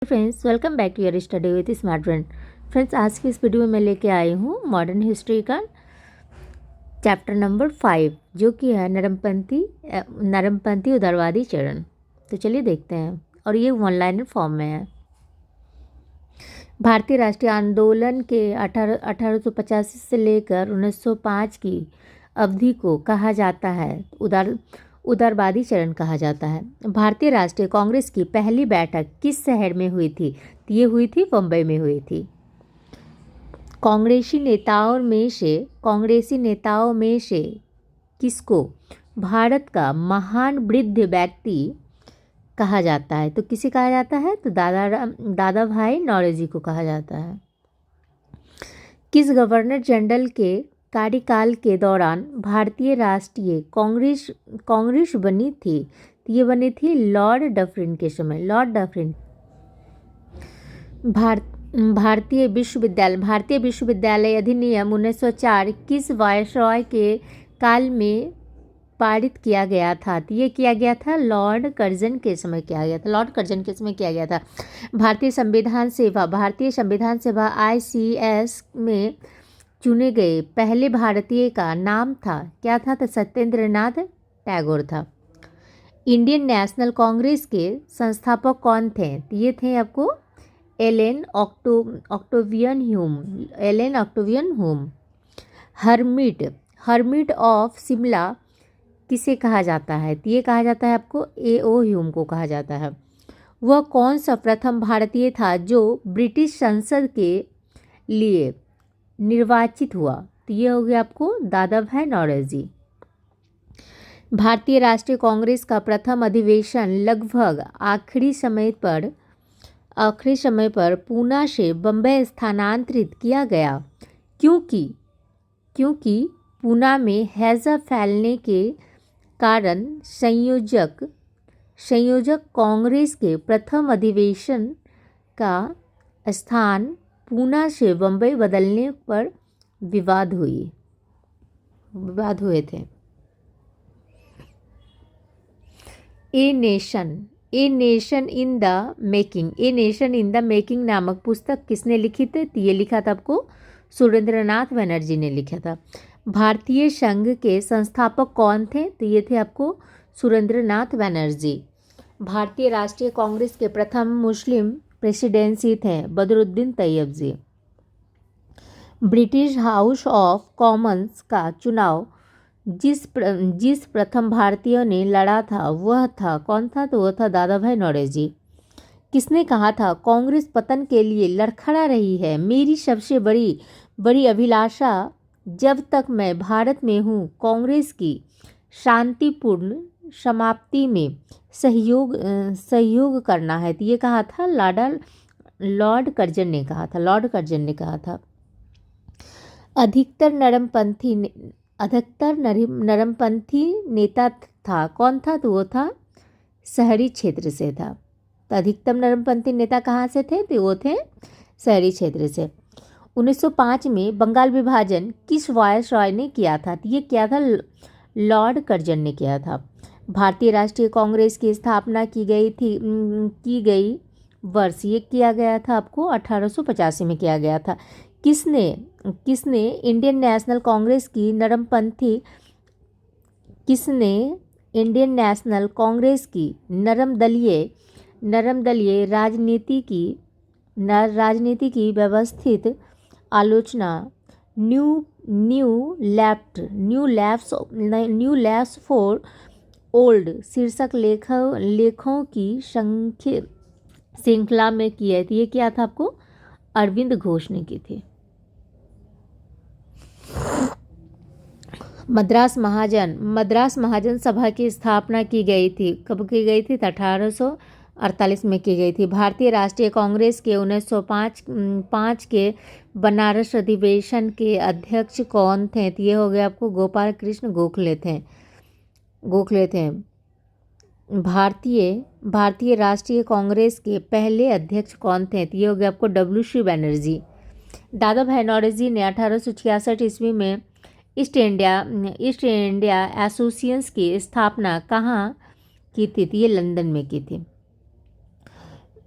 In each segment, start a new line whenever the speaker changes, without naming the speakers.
Friends, welcome back to your study with smart brain. Friends, आज की इस video में मैं लेके आई हूँ मॉडर्न हिस्ट्री का चैप्टर नंबर 5, जो कि है नरमपंथी उदारवादी चरण। तो चलिए देखते हैं, और ये वन लाइनर फॉर्म में है। भारतीय राष्ट्रीय आंदोलन के 1885 से लेकर 1905 की अवधि को कहा जाता है उदारवादी चरण कहा जाता है। भारतीय राष्ट्रीय कांग्रेस की पहली बैठक किस शहर में हुई थी? ये हुई थी बम्बई में हुई थी। कांग्रेसी नेताओं में से किसको भारत का महान वृद्ध व्यक्ति कहा जाता है? तो किसे कहा जाता है? तो दादा भाई नौरोजी को कहा जाता है। किस गवर्नर जनरल के कार्यकाल के दौरान भारतीय राष्ट्रीय कांग्रेस बनी थी? तो ये बनी थी लॉर्ड डफरिन के समय। Lord Dufferin. भारतीय विश्वविद्यालय अधिनियम 1904 किस वायसरॉय के काल में पारित किया गया था? तो ये किया गया था लॉर्ड कर्जन के समय किया गया था। लॉर्ड कर्जन के समय किया गया था। भारतीय संविधान सेवा ICS में चुने गए पहले भारतीय का नाम था क्या था? तो सत्येंद्रनाथ टैगोर था। इंडियन नेशनल कांग्रेस के संस्थापक कौन थे? ये थे आपको Allan Octavian Hume. Hermit of Shimla किसे कहा जाता है? तो ये कहा जाता है आपको A.O. ह्यूम को कहा जाता है। वह कौन सा प्रथम भारतीय था जो ब्रिटिश संसद के लिए निर्वाचित हुआ? तो ये हो गया आपको दादा भाई नौरोजी। भारतीय राष्ट्रीय कांग्रेस का प्रथम अधिवेशन लगभग आखिरी समय पर पूना से बम्बई स्थानांतरित किया गया क्योंकि पूना में हैजा फैलने के कारण संयोजक कांग्रेस के प्रथम अधिवेशन का स्थान पूना से बम्बई बदलने पर विवाद हुए थे। A nation in the making नामक पुस्तक किसने लिखी थी? ये लिखा था आपको सुरेंद्रनाथ बनर्जी ने लिखा था। भारतीय संघ के संस्थापक कौन थे? तो ये थे आपको सुरेंद्रनाथ बनर्जी। भारतीय राष्ट्रीय कांग्रेस के प्रथम मुस्लिम प्रेसिडेंसी थे बदरुद्दीन तैयब जी। ब्रिटिश हाउस ऑफ कॉमन्स का चुनाव जिस प्रथम भारतीय ने लड़ा था वह था कौन था? तो वह था दादा भाई नौरोजी। किसने कहा था कांग्रेस पतन के लिए लड़खड़ा रही है? मेरी सबसे बड़ी अभिलाषा जब तक मैं भारत में हूँ कांग्रेस की शांतिपूर्ण समाप्ति में सहयोग करना है। तो ये कहा था लॉर्ड कर्जन ने कहा था। अधिकतर नरमपंथी नेता था कौन था? तो वो था शहरी क्षेत्र से था। तो अधिकतम नरमपंथी नेता कहाँ से थे? तो वो थे शहरी क्षेत्र से। 1905 में बंगाल विभाजन किस वायसरॉय ने किया था? तो ये किया था लॉर्ड कर्जन ने किया था। भारतीय राष्ट्रीय कांग्रेस की स्थापना की गई वर्ष ये किया गया था आपको 1885 में किया गया था। किसने इंडियन नेशनल कांग्रेस की नरमदलीय राजनीति की व्यवस्थित आलोचना न्यू लेफ्ट फॉर ओल्ड शीर्षक लेखों की श्रृंखला में की है? ये क्या था आपको अरविंद घोष ने की थी। मद्रास महाजन सभा की स्थापना की गई थी। कब की गई थी? 1848 में की गई थी। भारतीय राष्ट्रीय कांग्रेस के 1905 के बनारस अधिवेशन के अध्यक्ष कौन थे? तो ये हो गया आपको गोपाल कृष्ण गोखले थे। भारतीय राष्ट्रीय कांग्रेस के पहले अध्यक्ष कौन थे? तो ये हो गया आपको WC बनर्जी। दादा भाई नौरोजी ने 1866 ईस्वी में ईस्ट इंडिया एसोसिएशन की स्थापना कहाँ की थी? तो ये लंदन में की थी।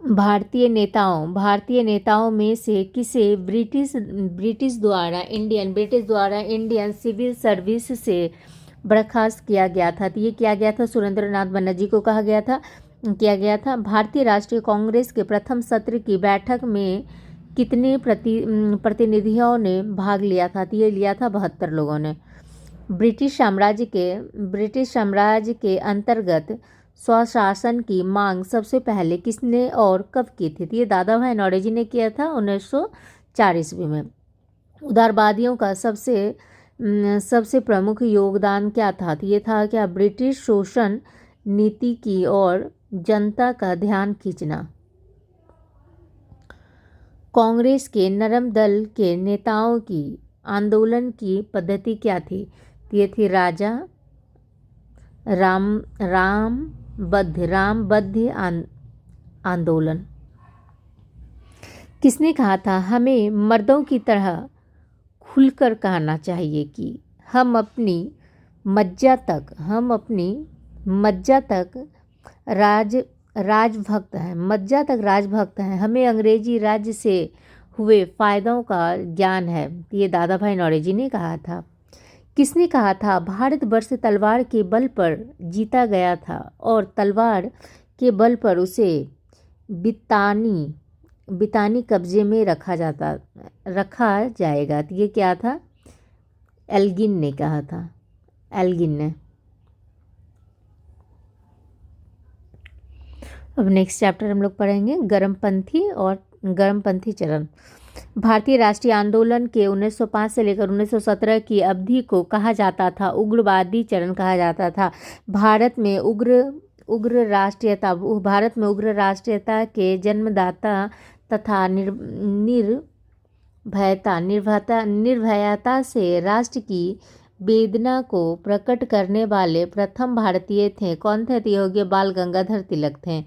भारतीय नेताओं में से किसे ब्रिटिश द्वारा इंडियन सिविल सर्विस से बर्खास्त किया गया था? तो ये किया गया था सुरेंद्र नाथ बनर्जी को किया गया था। भारतीय राष्ट्रीय कांग्रेस के प्रथम सत्र की बैठक में कितने प्रतिनिधियों ने भाग लिया था? तो ये लिया था 72 लोगों ने। ब्रिटिश साम्राज्य के अंतर्गत स्वशासन की मांग सबसे पहले किसने और कब की थी? तो ये दादा भाई नौरोजी ने किया था 1904 ईस्वी में। उदारवादियों का सबसे प्रमुख योगदान क्या था? तो ये था क्या? ब्रिटिश शोषण नीति की और जनता का ध्यान खींचना। कांग्रेस के नरम दल के नेताओं की आंदोलन की पद्धति क्या थी? तो ये थी रामबद्ध आंदोलन। किसने कहा था हमें मर्दों की तरह खुलकर कहना चाहिए कि हम अपनी मज्जा तक राजभक्त हैं, हमें अंग्रेजी राज्य से हुए फायदों का ज्ञान है? ये दादा भाई नौरोजी ने कहा था। किसने कहा था भारतवर्ष तलवार के बल पर जीता गया था और तलवार के बल पर उसे बितानी कब्जे में रखा जाएगा? तो ये क्या था? एल्गिन ने कहा था, एल्गिन ने। अब नेक्स्ट चैप्टर हम लोग पढ़ेंगे गर्मपंथी चरण। भारतीय राष्ट्रीय आंदोलन के 1905 से लेकर 1917 की अवधि को कहा जाता था उग्रवादी चरण कहा जाता था। भारत में उग्र राष्ट्रीयता के जन्मदाता तथा निर्भयता से राष्ट्र की वेदना को प्रकट करने वाले प्रथम भारतीय थे। कौन थे? तो योग्य बाल गंगाधर तिलक थे।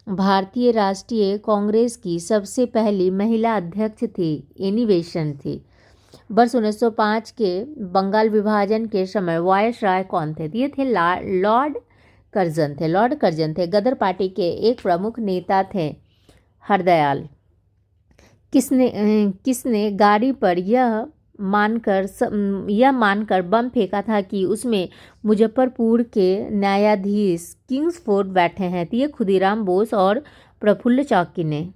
भारतीय राष्ट्रीय कांग्रेस की सबसे पहली महिला अध्यक्ष थी एनी बेसेंट थी। वर्ष 1905 के बंगाल विभाजन के समय वायसराय कौन थे? ये थे लॉर्ड कर्जन थे। गदर पार्टी के एक प्रमुख नेता थे हरदयाल। किसने गाड़ी पर यह मानकर बम फेंका था कि उसमें मुजफ्फरपुर के न्यायाधीश किंग्सफोर्ड बैठे हैं? तो ये खुदीराम बोस और प्रफुल्ल चाकी ने।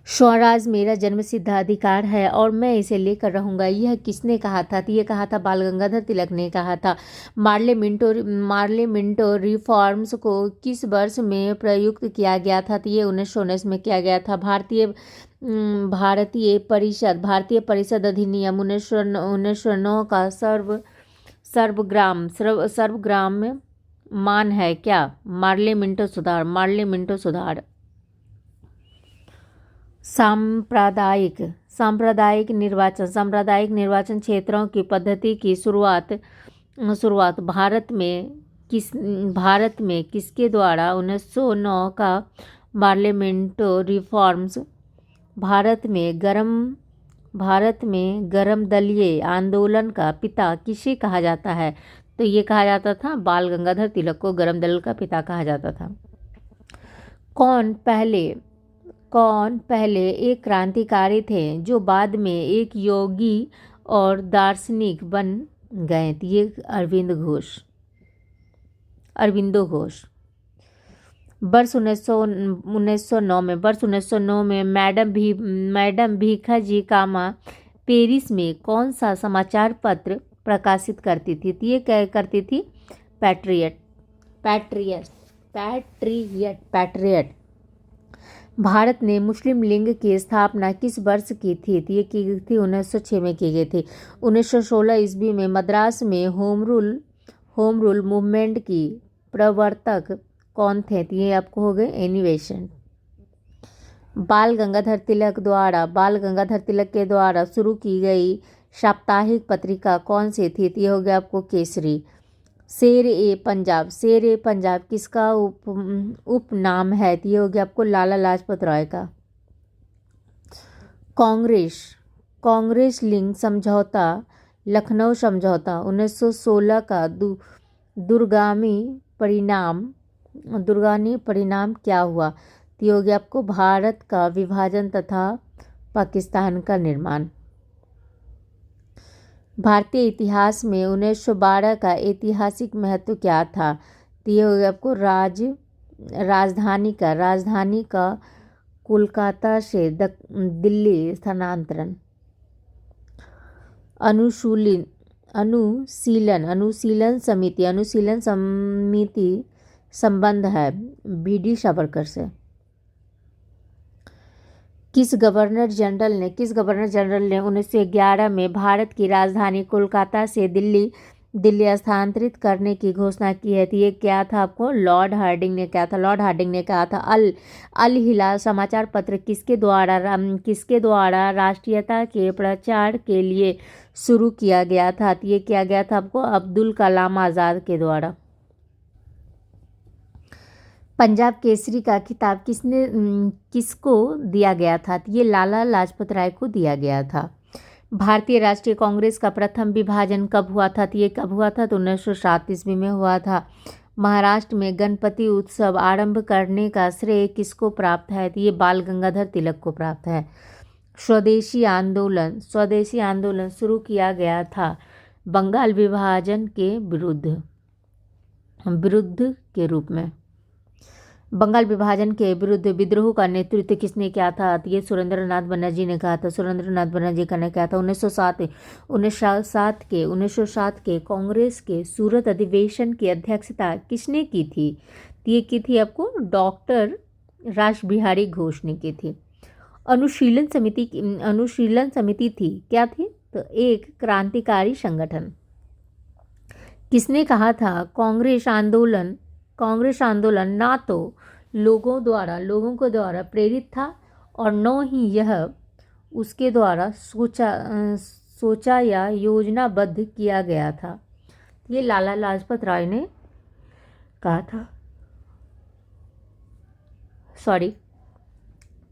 स्वराज मेरा जन्मसिद्ध अधिकार है और मैं इसे लेकर रहूंगा, यह किसने कहा था? तो ये कहा था बाल गंगाधर तिलक ने कहा था। मार्लेमिंटो रिफॉर्म्स को किस वर्ष में प्रयुक्त किया गया था? तो ये 1919 में किया गया था। भारतीय परिषद अधिनियम 1909 का सर्वग्राम मान है क्या? मार्लेमिंटो सुधार। सांप्रदायिक निर्वाचन क्षेत्रों की पद्धति की शुरुआत भारत में किसके द्वारा 1909 का पार्लियामेंटो रिफॉर्म्स भारत में गरम दलीय आंदोलन का पिता किसे कहा जाता है? तो ये कहा जाता था बाल गंगाधर तिलक को गरम दल का पिता कहा जाता था। कौन पहले एक क्रांतिकारी थे जो बाद में एक योगी और दार्शनिक बन गए? ये अरविंदो घोष। वर्ष 1909 में मैडम भीखाजी कामा पेरिस में कौन सा समाचार पत्र प्रकाशित करती थी? तो ये क्या करती थी? पैट्रियट। भारत ने मुस्लिम लीग की स्थापना किस वर्ष की थी? तो ये की गई थी 1906 में की गई थी। 1916 ईस्वी में मद्रास में होम रूल मूवमेंट की प्रवर्तक कौन थे? तो ये आपको हो गए एनी बेसेंट। बाल गंगाधर तिलक के द्वारा शुरू की गई साप्ताहिक पत्रिका कौन सी थी? तो ये हो गया आपको केसरी। शेर ए पंजाब किसका उपनाम है? तो ये हो गया आपको लाला लाजपत राय का। कांग्रेस लिंग समझौता लखनऊ समझौता 1916 का दूरगामी परिणाम दूरगामी परिणाम क्या हुआ? तो ये हो गया आपको भारत का विभाजन तथा पाकिस्तान का निर्माण। भारतीय इतिहास में 1912 का ऐतिहासिक महत्व क्या था? तो ये हो गया आपको राजधानी का कोलकाता से दिल्ली स्थानांतरण। अनुशीलन समिति संबंध है बीडी सावरकर से। किस गवर्नर जनरल ने 1911 में भारत की राजधानी कोलकाता से दिल्ली स्थानांतरित करने की घोषणा की है? तो ये क्या था आपको? लॉर्ड हार्डिंग ने कहा था। अल हिलाल समाचार पत्र किसके द्वारा राष्ट्रीयता के प्रचार के लिए शुरू किया गया था? तो ये किया गया था आपको अब्दुल कलाम आज़ाद के द्वारा। पंजाब केसरी का खिताब किसको दिया गया था? तो ये लाला लाजपत राय को दिया गया था। भारतीय राष्ट्रीय कांग्रेस का प्रथम विभाजन कब हुआ था? तो ये कब हुआ था? तो 1907 ईस्वी में हुआ था। महाराष्ट्र में गणपति उत्सव आरंभ करने का श्रेय किसको प्राप्त है? तो ये बाल गंगाधर तिलक को प्राप्त है। स्वदेशी आंदोलन शुरू किया गया था बंगाल विभाजन के विरुद्ध के रूप में। बंगाल विभाजन के विरुद्ध विद्रोह का नेतृत्व किसने किया था? तो ये सुरेंद्रनाथ बनर्जी ने कहा था। सुरेंद्रनाथ बनर्जी ने कहा था। 1907 के कांग्रेस के सूरत अधिवेशन की अध्यक्षता किसने की थी? तो ये की थी आपको डॉक्टर रासबिहारी घोष ने की थी। अनुशीलन समिति थी क्या थी? तो एक क्रांतिकारी संगठन। किसने कहा था कांग्रेस आंदोलन ना तो लोगों को द्वारा प्रेरित था और न ही यह उसके द्वारा सोचा या योजनाबद्ध किया गया था? ये लाला लाजपत राय ने कहा था।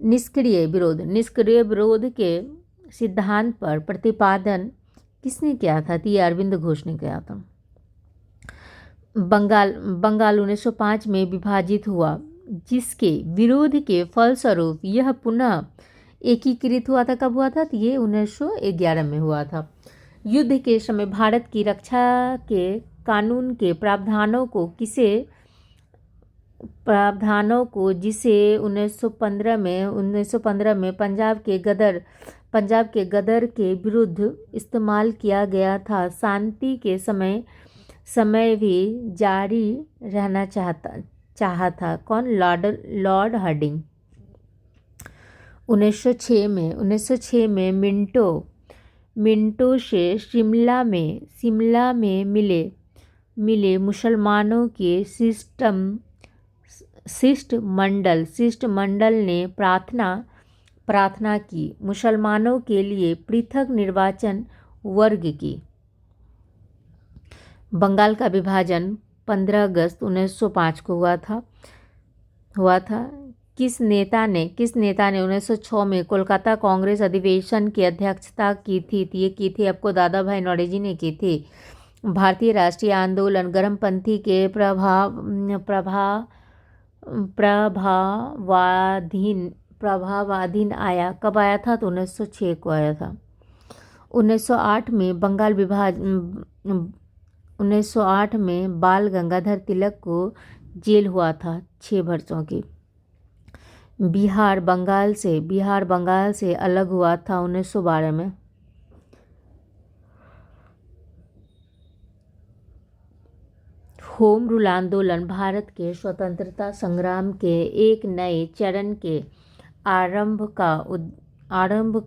निष्क्रिय विरोध के सिद्धांत पर प्रतिपादन किसने किया था? तो ये अरविंद घोष ने किया था। बंगाल 1905 में विभाजित हुआ, जिसके विरोध के फलस्वरूप यह पुनः एकीकृत हुआ था। कब हुआ था? तो ये 1911 में हुआ था। युद्ध के समय भारत की रक्षा के कानून के प्रावधानों को जिसे 1915 में पंजाब के गदर के विरुद्ध इस्तेमाल किया गया था, शांति के समय भी जारी रहना चाहा था। कौन? Lord Hardinge. 1906 में मिंटो से शिमला में मिले मुसलमानों के शिष्टमंडल ने प्रार्थना की मुसलमानों के लिए पृथक निर्वाचन वर्ग की। बंगाल का विभाजन 15 अगस्त 1905 को हुआ था। किस नेता ने 1906 में कोलकाता कांग्रेस अधिवेशन की अध्यक्षता की थी? तो ये की थी आपको दादा भाई नौरोजी ने की थी। भारतीय राष्ट्रीय आंदोलन गर्मपंथी के प्रभावाधीन आया। कब आया था? तो 1906 को आया था। 1908 में बाल गंगाधर तिलक को जेल हुआ था 6 वर्षों की। बिहार बंगाल से अलग हुआ था 1912 में। होम रूल आंदोलन भारत के स्वतंत्रता संग्राम के एक नए चरण के आरंभ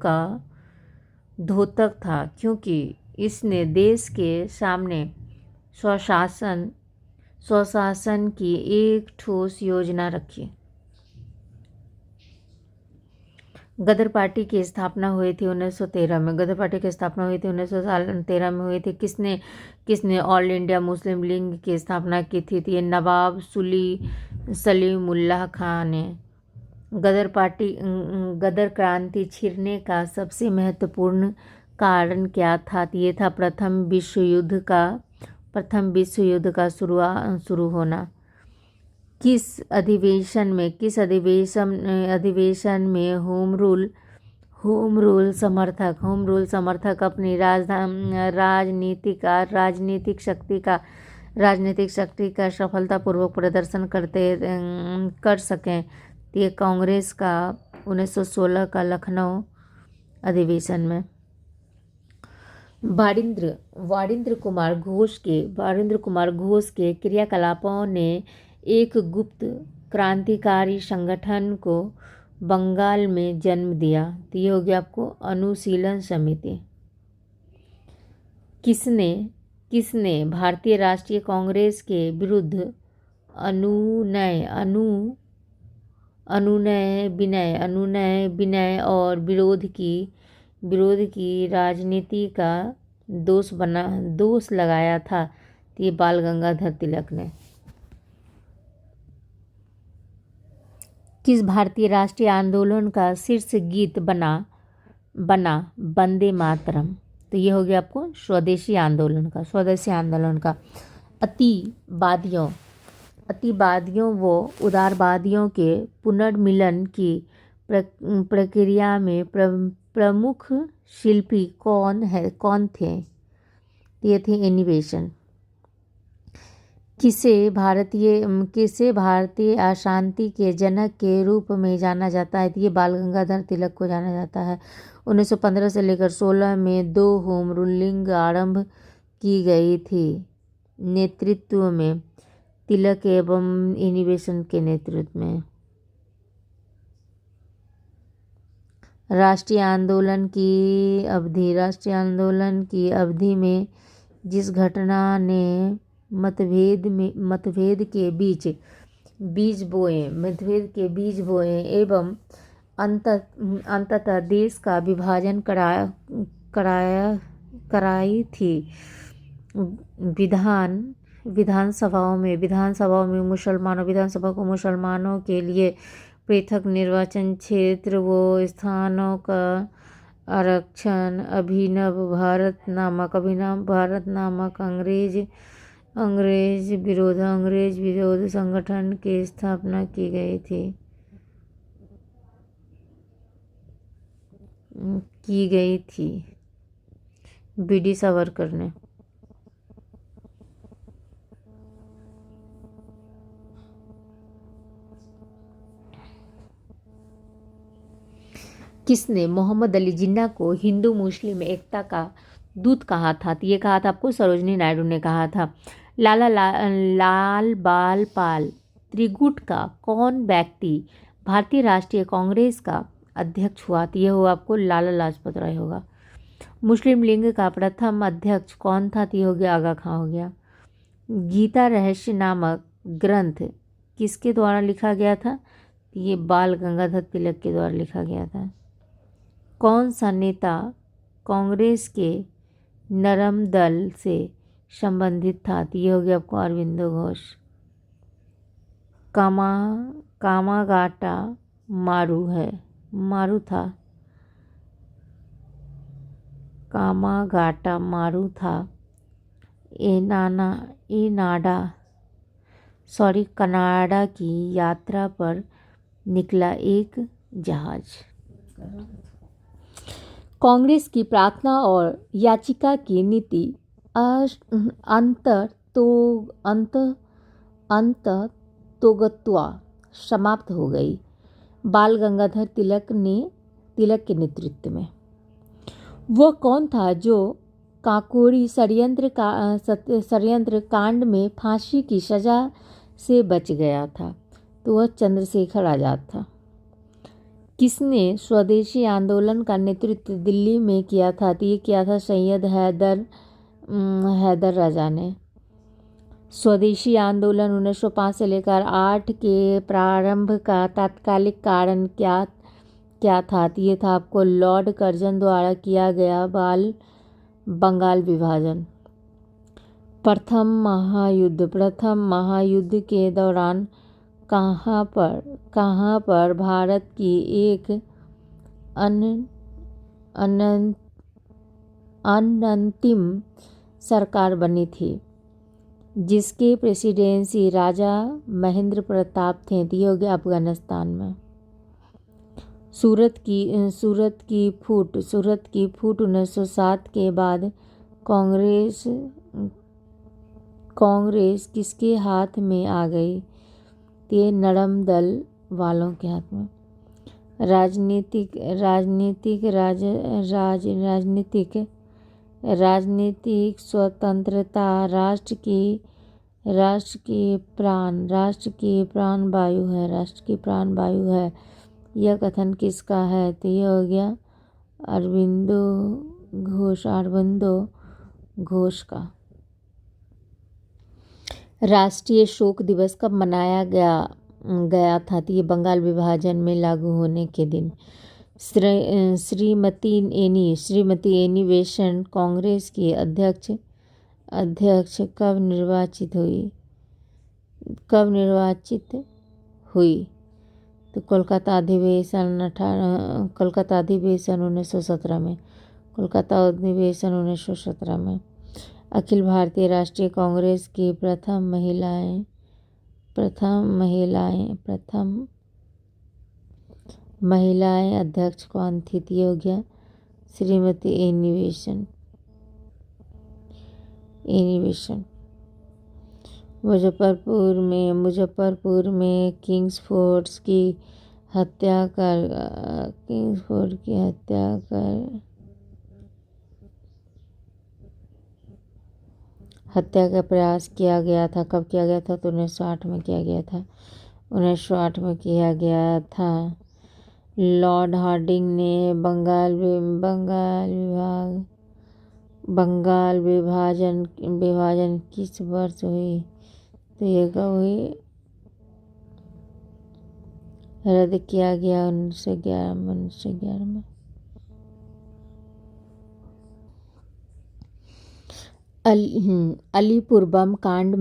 का द्योतक था, क्योंकि इसने देश के सामने स्वशासन की एक ठोस योजना रखी। गदर पार्टी की स्थापना हुई थी 1913 में। 1913 में हुई थी। किसने ऑल इंडिया मुस्लिम लीग की स्थापना की थी? तो ये नवाब सलीमुल्लाह खान ने। गदर क्रांति छिड़ने का सबसे महत्वपूर्ण कारण क्या था? तो ये था प्रथम विश्व युद्ध का शुरू होना। किस अधिवेशन में होम रूल समर्थक अपनी राजनीतिक शक्ति का सफलतापूर्वक प्रदर्शन कर सकें। ये कांग्रेस का 1916 का लखनऊ अधिवेशन में। वारिंद्र कुमार घोष के क्रियाकलापों ने एक गुप्त क्रांतिकारी संगठन को बंगाल में जन्म दिया। तो ये हो गया आपको अनुशीलन समिति। किसने भारतीय राष्ट्रीय कांग्रेस के विरुद्ध अनुनय विनय और विरोध की राजनीति का दोष लगाया था। तो ये बाल गंगाधर तिलक ने। किस भारतीय राष्ट्रीय आंदोलन का शीर्ष गीत बना वंदे मातरम। तो ये हो गया आपको स्वदेशी आंदोलन का। अतिवादियों व उदारवादियों के पुनर्मिलन की प्रक्रिया में प्रमुख शिल्पी कौन थे। ये थे एनिमेशन। किसे भारतीय अशांति के जनक के रूप में जाना जाता है। ये बाल गंगाधर तिलक को जाना जाता है। 1915 से लेकर 16 में 2 होम रूलिंग आरंभ की गई थी। नेतृत्व में तिलक एवं एनिमेशन के नेतृत्व में। राष्ट्रीय आंदोलन की अवधि में जिस घटना ने मतभेद के बीज बोए एवं अंततः देश का विभाजन कराई थी। विधानसभाओं में मुसलमानों के लिए पृथक निर्वाचन क्षेत्र व स्थानों का आरक्षण, अभिनव भारत नामक अंग्रेज विरोध संगठन की स्थापना की गई थी बी.डी. सावरकर ने। किसने मोहम्मद अली जिन्ना को हिंदू मुस्लिम एकता का दूत कहा था। तो ये कहा था आपको सरोजिनी नायडू ने कहा था। लाल बाल पाल त्रिगुट का कौन व्यक्ति भारतीय राष्ट्रीय कांग्रेस का अध्यक्ष हुआ। तो ये हो आपको लाला लाजपत राय होगा। मुस्लिम लीग का प्रथम अध्यक्ष कौन था। तो ये हो गया आगा खां हो गया। गीता रहस्य नामक ग्रंथ किसके द्वारा लिखा गया था। ये बाल गंगाधर तिलक के द्वारा लिखा गया था। कौन सा नेता कांग्रेस के नरम दल से संबंधित था। तो ये हो गया आपको अरविंदो घोष। कामागाटा मारू था। कनाडा की यात्रा पर निकला एक जहाज। कांग्रेस की प्रार्थना और याचिका की नीति अंततोगत्वा समाप्त हो गई बाल गंगाधर तिलक के नेतृत्व में। वह कौन था जो काकोरी षड्यंत्र कांड में फांसी की सजा से बच गया था। तो वह चंद्रशेखर आजाद था। किसने स्वदेशी आंदोलन का नेतृत्व दिल्ली में किया था। तो ये किया था सैयद हैदर राजा ने। स्वदेशी आंदोलन 1905 से लेकर 8 के प्रारंभ का तात्कालिक कारण क्या था। तो ये था आपको लॉर्ड कर्जन द्वारा किया गया बंगाल विभाजन। प्रथम महायुद्ध के दौरान कहाँ पर भारत की एक अनंतिम सरकार बनी थी। जिसके प्रेसिडेंसी राजा महेंद्र प्रताप थे। तो ये हो गया अफगानिस्तान में। सूरत की फूट 1907 के बाद कांग्रेस किसके हाथ में आ गई? ये नरम दल वालों के हाथ में। राजनीतिक स्वतंत्रता राष्ट्र की प्राण वायु है। यह कथन किसका है? तो यह हो गया अरविंदो घोष का। राष्ट्रीय शोक दिवस कब मनाया गया था? तो ये बंगाल विभाजन में लागू होने के दिन। श्रीमती एनी बेसेंट कांग्रेस की अध्यक्ष कब निर्वाचित हुई? तो कोलकाता अधिवेशन 1917 में। अखिल भारतीय राष्ट्रीय कांग्रेस की प्रथम महिलाएं अध्यक्ष कौन थी? तो ये हो गया श्रीमती एनी बेसेंट। मुजफ्फरपुर में किंग्सफोर्ड की हत्या का प्रयास किया गया था। कब किया गया था? तो 1908 में किया गया था। लॉर्ड हार्डिंग ने बंगाल विभाजन किस वर्ष हुई? तो ये कब हुई? रद्द किया गया 1911 में। अलीपुर बम कांड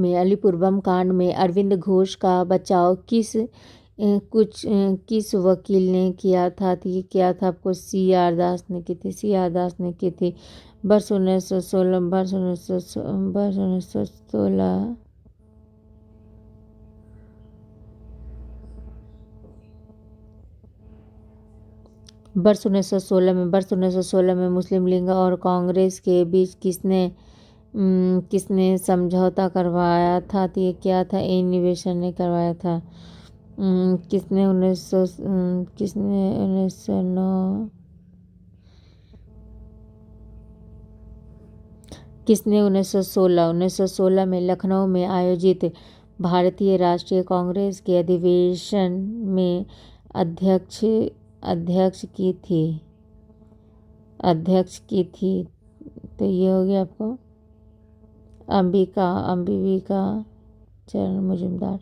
में अरविंद घोष का बचाव किस वकील ने किया था? तो ये किया था आपको CR दास ने की थी। वर्ष 1916 में मुस्लिम लीग और कांग्रेस के बीच किसने समझौता करवाया था? तो ये क्या था? एनी बेसेंट ने करवाया था। किसने 1916 में लखनऊ में आयोजित भारतीय राष्ट्रीय कांग्रेस के अधिवेशन में अध्यक्ष की थी? तो ये हो गया आपको अंबिका चरण मुजुमदार।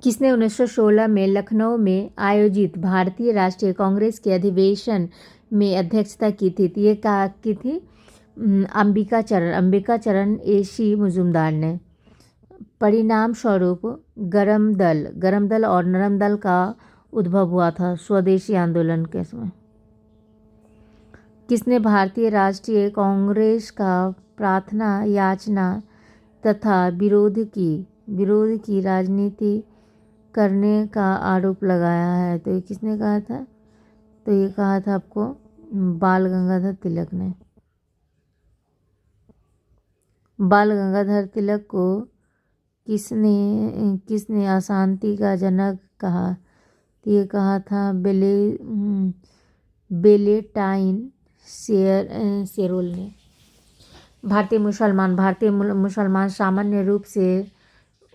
किसने 1916 में लखनऊ में आयोजित भारतीय राष्ट्रीय कांग्रेस के अधिवेशन में अध्यक्षता की थी? तो ये की थी अंबिका चरण एसी मुजुमदार ने। परिणाम स्वरूप गरम दल और नरम दल का उद्भव हुआ था स्वदेशी आंदोलन के समय। किसने भारतीय राष्ट्रीय कांग्रेस का प्रार्थना याचना तथा विरोध की राजनीति करने का आरोप लगाया है? तो ये किसने कहा था? तो ये कहा था आपको बाल गंगाधर तिलक ने। बाल गंगाधर तिलक को किसने अशांति का जनक कहा? तो ये कहा था बेलेटाइन सेरोल ने। भारतीय मुसलमान सामान्य रूप से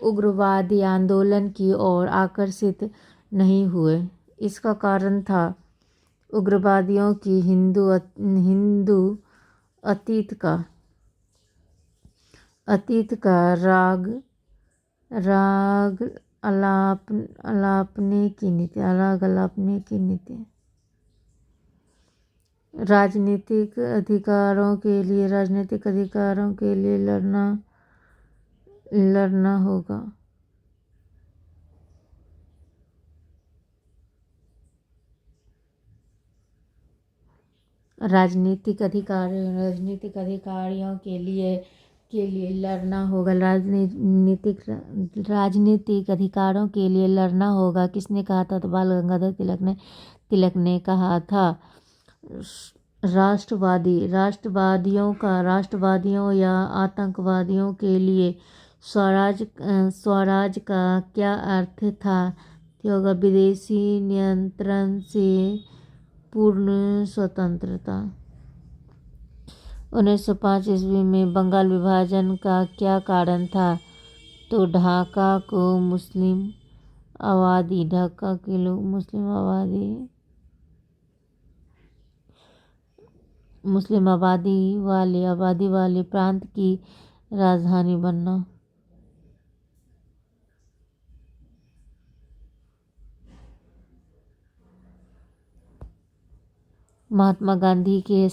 उग्रवादी आंदोलन की ओर आकर्षित नहीं हुए। इसका कारण था उग्रवादियों की हिंदू अतीत का राग अलापने की नीति। राजनीतिक अधिकारों के लिए लड़ना होगा। राजनीतिक अधिकारियों के लिए लड़ना होगा। राजनीतिक अधिकारों के लिए लड़ना होगा। किसने कहा था? तो बाल गंगाधर तिलक ने कहा था। राष्ट्रवादियों या आतंकवादियों के लिए स्वराज का क्या अर्थ था? होगा विदेशी नियंत्रण से पूर्ण स्वतंत्रता। 1905 ईस्वी में बंगाल विभाजन का क्या कारण था? तो ढाका के लोग मुस्लिम आबादी वाले प्रांत की राजधानी बनना। महात्मा गांधी के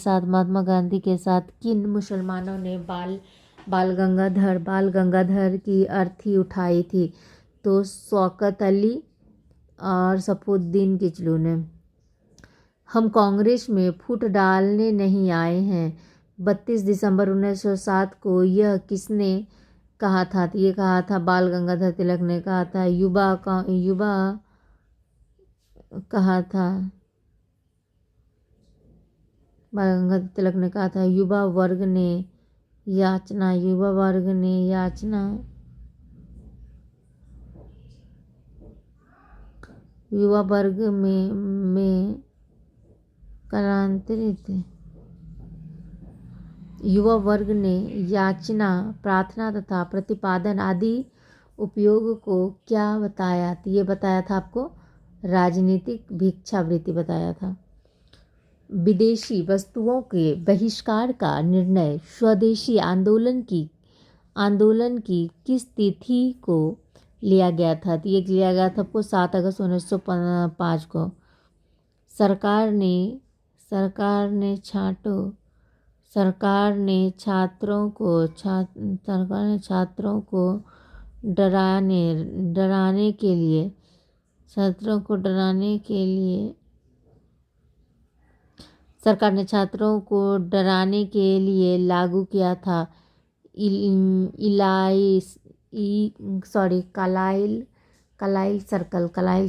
साथ किन मुसलमानों ने बाल गंगाधर की अर्थी उठाई थी? तो शौकत अली और सफुद्दीन किचलू ने। हम कांग्रेस में फूट डालने नहीं आए हैं। 32 दिसंबर 1907 को यह किसने कहा था? तो ये कहा था बाल गंगाधर तिलक ने कहा था। युवा कहा था बाल गंगाधर तिलक ने कहा था। युवा वर्ग ने याचना युवा वर्ग में क्रांतिरित युवा वर्ग ने याचना, प्रार्थना तथा प्रतिपादन आदि उपयोग को क्या बताया? तो ये बताया था आपको राजनीतिक भिक्षावृत्ति बताया था। विदेशी वस्तुओं के बहिष्कार का निर्णय स्वदेशी आंदोलन की किस तिथि को लिया गया था? तो ये लिया गया था आपको 7 अगस्त 1905 को। सरकार ने छात्रों को डराने के लिए लागू किया था कलाइल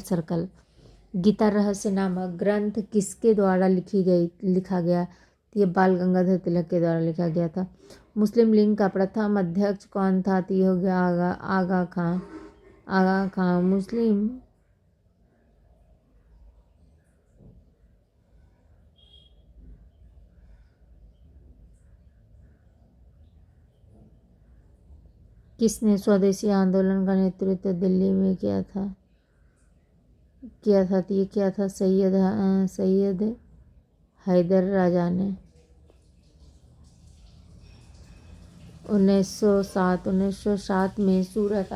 सर्कल। गीता रहस्य नामक ग्रंथ किसके द्वारा लिखा गया? ये बाल गंगाधर तिलक के द्वारा लिखा गया था। मुस्लिम लीग का प्रथम अध्यक्ष कौन था? तो ये हो गया आगा खां। मुस्लिम किसने स्वदेशी आंदोलन का नेतृत्व दिल्ली में किया था? तो ये किया था सैयद हैदर राजा ने। 1907 में सूरत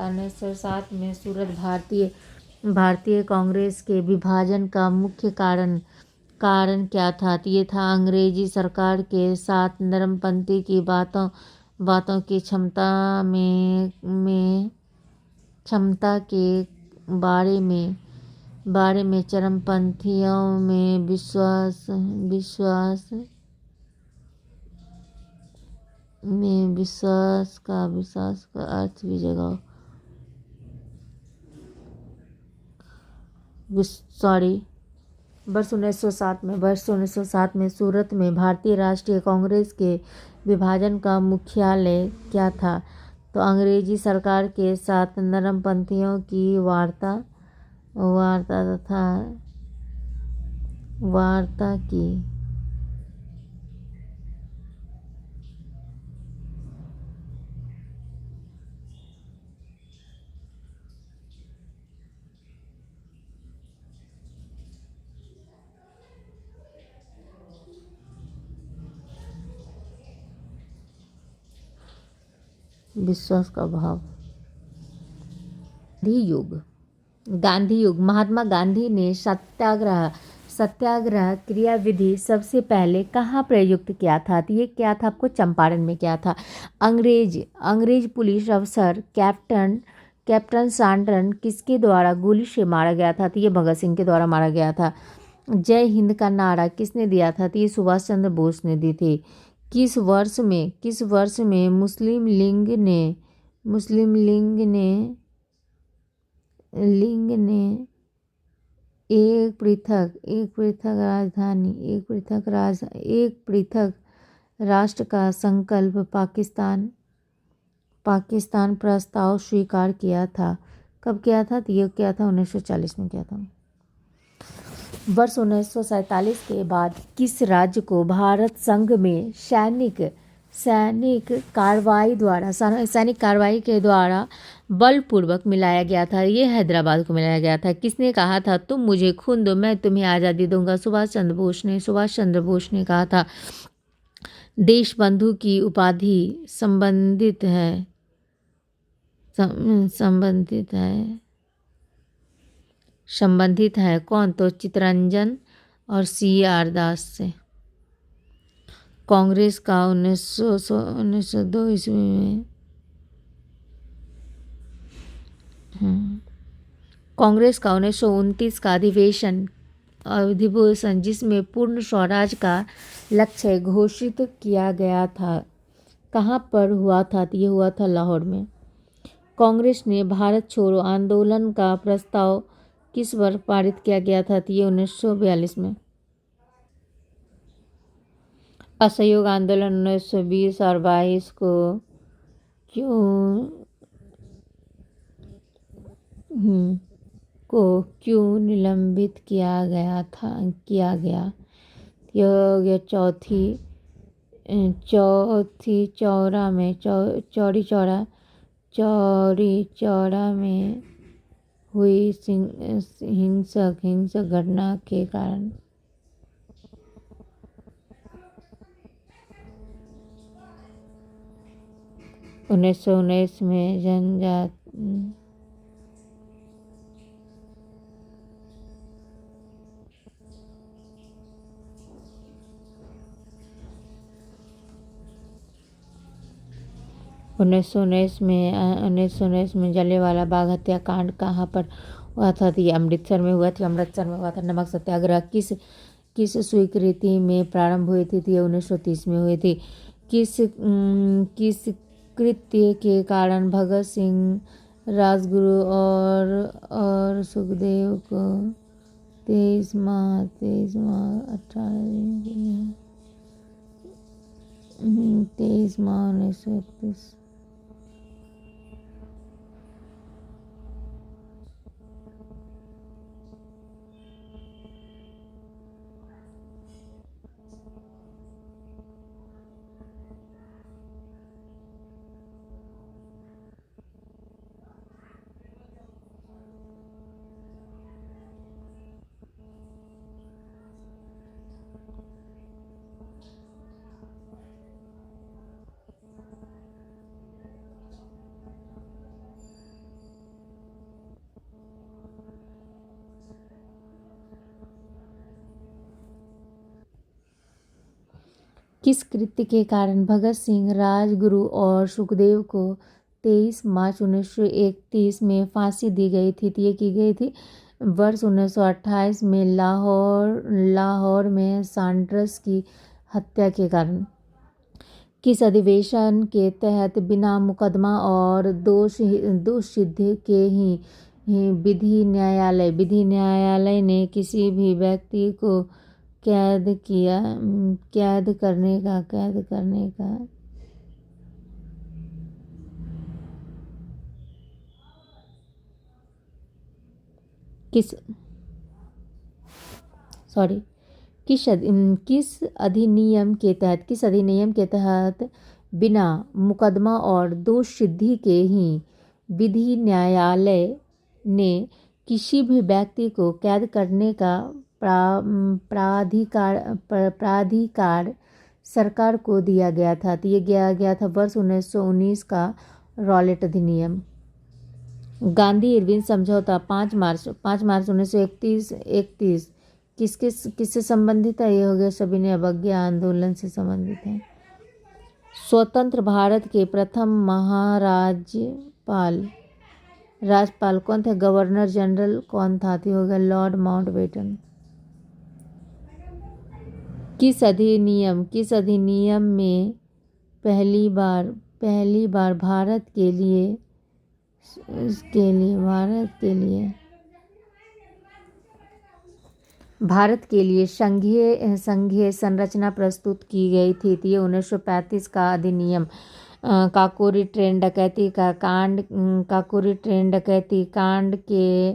भारतीय कांग्रेस के विभाजन का मुख्य कारण क्या था? तो ये था अंग्रेजी सरकार के साथ नरमपंथी की बातों की क्षमता के बारे में चरमपंथियों में विश्वास का अर्थ भी जगाओ। वर्ष 1907 में सूरत में भारतीय राष्ट्रीय कांग्रेस के विभाजन का मुख्यालय क्या था? तो अंग्रेजी सरकार के साथ नरमपंथियों की वार्ता की। विश्वास का भाव। गांधी युग। महात्मा गांधी ने सत्याग्रह क्रियाविधि सबसे पहले कहाँ प्रयुक्त किया था? तो ये क्या था आपको? चंपारण में किया था। अंग्रेज पुलिस अफसर कैप्टन सैंडर्स किसके द्वारा गोली से मारा गया था? तो ये भगत सिंह के द्वारा मारा गया था। जय हिंद का नारा किसने दिया था? तो ये सुभाष चंद्र बोस ने दी थी। किस वर्ष में मुस्लिम लीग ने एक पृथक राष्ट्र का संकल्प पाकिस्तान प्रस्ताव स्वीकार किया था? कब किया था? तो ये किया था 1940 में किया था। वर्ष 1947 के बाद किस राज्य को भारत संघ में सैनिक कार्रवाई के द्वारा बलपूर्वक मिलाया गया था? ये हैदराबाद को मिलाया गया था। किसने कहा था तुम मुझे खून दो मैं तुम्हें आज़ादी दूंगा? सुभाष चंद्र बोस ने कहा था। देशबंधु की उपाधि संबंधित है कौन? तो चित्तरंजन और CR दास से। कांग्रेस का 1902 ईस्वी में कांग्रेस का 1929 का अधिवेशन जिसमें पूर्ण स्वराज का लक्ष्य घोषित किया गया था, कहाँ पर हुआ था? तो ये हुआ था लाहौर में। कांग्रेस ने भारत छोड़ो आंदोलन का प्रस्ताव किस वर्ष पारित किया गया था? तो ये 1942 में। असहयोग आंदोलन 1920 और 22 को क्यों निलंबित किया गया? यह हो गया चौरी चौरा में हुई हिंसक घटना के कारण। उन्नीस सौ 19 में जनजाति 1919 में जलियांवाला बाग हत्याकांड कहाँ पर हुआ था? तो ये अमृतसर में हुआ था। नमक सत्याग्रह किस स्वीकृति में प्रारंभ हुई थी? तो ये 1930 में हुई थी। किस कृत्य के कारण भगत सिंह राजगुरु और सुखदेव को 23 माह 1931 किस कृत्य के कारण भगत सिंह राजगुरु और सुखदेव को 23 मार्च 1931 में फांसी दी गई थी? ये की गई थी वर्ष 1928 में लाहौर में सैंडर्स की हत्या के कारण। किस अधिवेशन के तहत बिना मुकदमा और दोष सिद्ध के ही विधि न्यायालय ने किसी भी व्यक्ति को कैद करने का किस अधिनियम के तहत बिना मुकदमा और दोष सिद्धि के ही विधि न्यायालय ने किसी भी व्यक्ति को कैद करने का प्राधिकार सरकार को दिया गया था? तो ये दिया गया था वर्ष 1919 का रॉलेट अधिनियम। गांधी इरविन समझौता 5 मार्च 1931 किससे संबंधित है? ये हो गया सविनय अवज्ञा आंदोलन से संबंधित है। स्वतंत्र भारत के प्रथम राज्यपाल कौन थे? गवर्नर जनरल कौन था? तो हो गया लॉर्ड माउंटबेटन। किस अधिनियम में पहली बार भारत के लिए संघीय संरचना प्रस्तुत की गई थी? तो ये 1935 का अधिनियम। काकोरी ट्रेन डकैती कांड के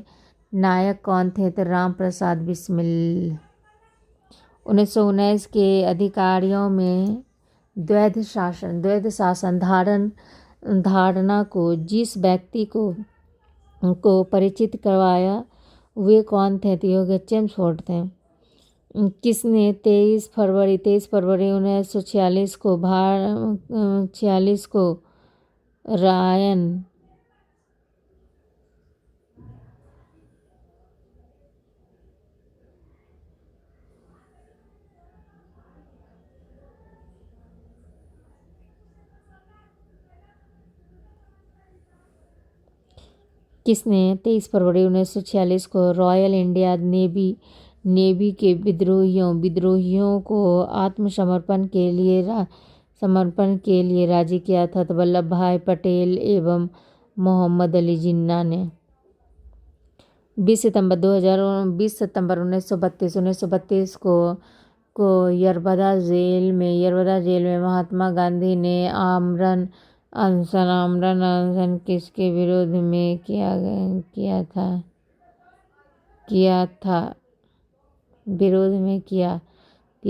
नायक कौन थे? तो राम प्रसाद बिस्मिल। 1919 के अधिकारियों में द्वैध शासन धारणा को जिस व्यक्ति को परिचित करवाया वे कौन थे? तो ये चेम्सफोर्ड थे। किसने 23 फरवरी 1946 को रायन किसने 23 फरवरी 1946 को रॉयल इंडिया नेवी के विद्रोहियों को आत्मसमर्पण के लिए राजी किया था? तो वल्लभ भाई पटेल एवं मोहम्मद अली जिन्ना ने। 20 सितंबर 1932 को यरबदा जेल में महात्मा गांधी ने आमरण अनशन किसके विरोध में किया था? ये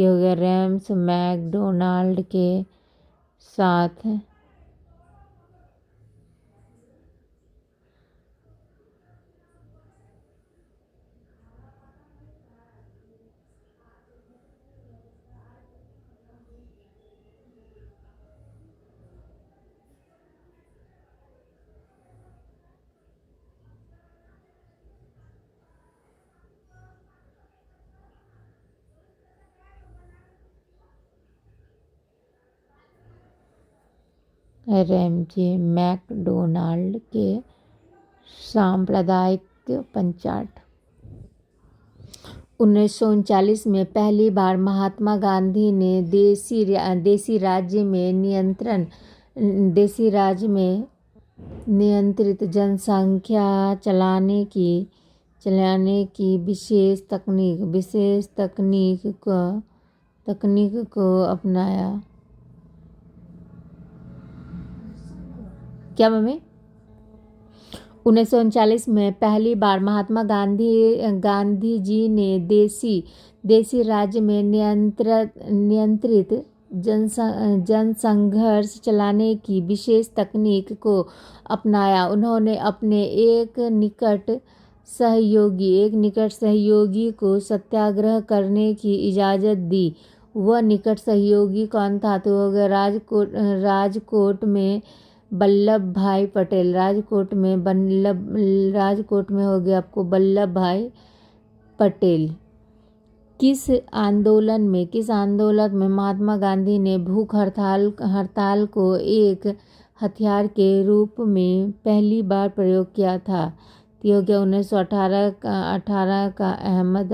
हो गया रेम्स मैकडोनाल्ड के साथ। रैमजे मैकडोनाल्ड के सांप्रदायिक पंचाट। 1939 में पहली बार महात्मा गांधी ने देसी राज्य में नियंत्रित जनसंख्या चलाने की विशेष तकनीक को अपनाया। क्या मम्मी? 1939 में पहली बार महात्मा गांधी जी ने देसी राज्य में नियंत्रित जनसंघर्ष चलाने की विशेष तकनीक को अपनाया। उन्होंने अपने एक निकट सहयोगी को सत्याग्रह करने की इजाज़त दी। वह निकट सहयोगी कौन था? तो राजकोट में वल्लभ भाई पटेल। राजकोट में हो गया आपको वल्लभ भाई पटेल। किस आंदोलन में महात्मा गांधी ने भूख हड़ताल को एक हथियार के रूप में पहली बार प्रयोग किया था? तो हो गया 1918 का अहमद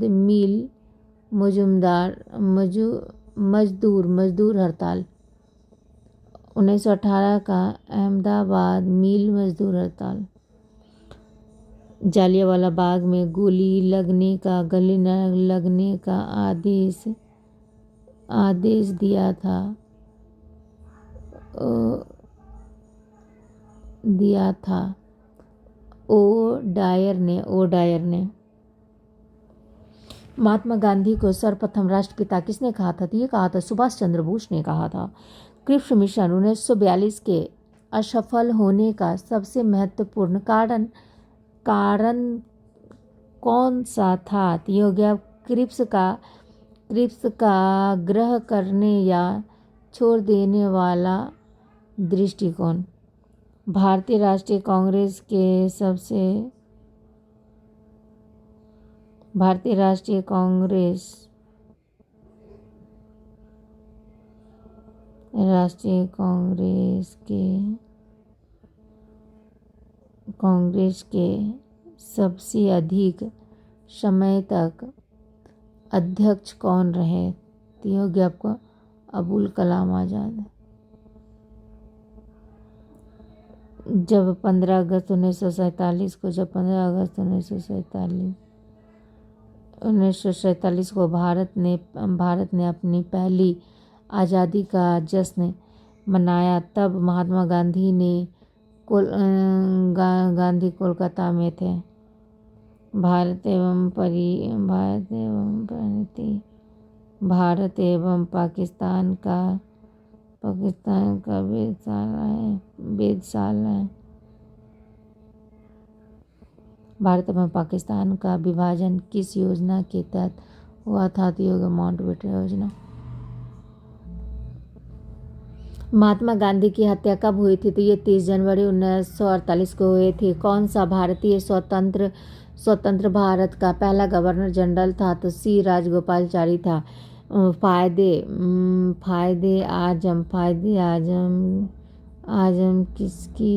मील मजदूर हड़ताल। 1918 का अहमदाबाद मिल मजदूर हड़ताल। जालियांवाला बाग में गोली लगने का आदेश दिया था ओ डायर ने। महात्मा गांधी को सर्वप्रथम राष्ट्रपिता किसने कहा था? तो ये कहा था सुभाष चंद्र बोस ने कहा था। क्रिप्स मिशन 1942 के असफल होने का सबसे महत्वपूर्ण कारण कौन सा था? तो ये हो गया क्रिप्स का ग्रह करने या छोड़ देने वाला दृष्टिकोण। भारतीय राष्ट्रीय कांग्रेस के सबसे अधिक समय तक अध्यक्ष कौन रहे? तो ये हो गया आपको अबुल कलाम आज़ाद। जब 15 अगस्त 1947 को भारत ने अपनी पहली आज़ादी का जश्न मनाया, तब महात्मा गांधी कोलकाता में थे। भारत एवं पाकिस्तान का वेधशाला है। भारत एवं पाकिस्तान का विभाजन किस योजना के तहत हुआ था? तो ये माउंटबेटन योजना। महात्मा गांधी की हत्या कब हुई थी? तो ये 30 जनवरी 1948 को हुई थी। कौन सा भारतीय स्वतंत्र भारत का पहला गवर्नर जनरल था? तो सी राजगोपालाचारी था। फायदे आजम किसे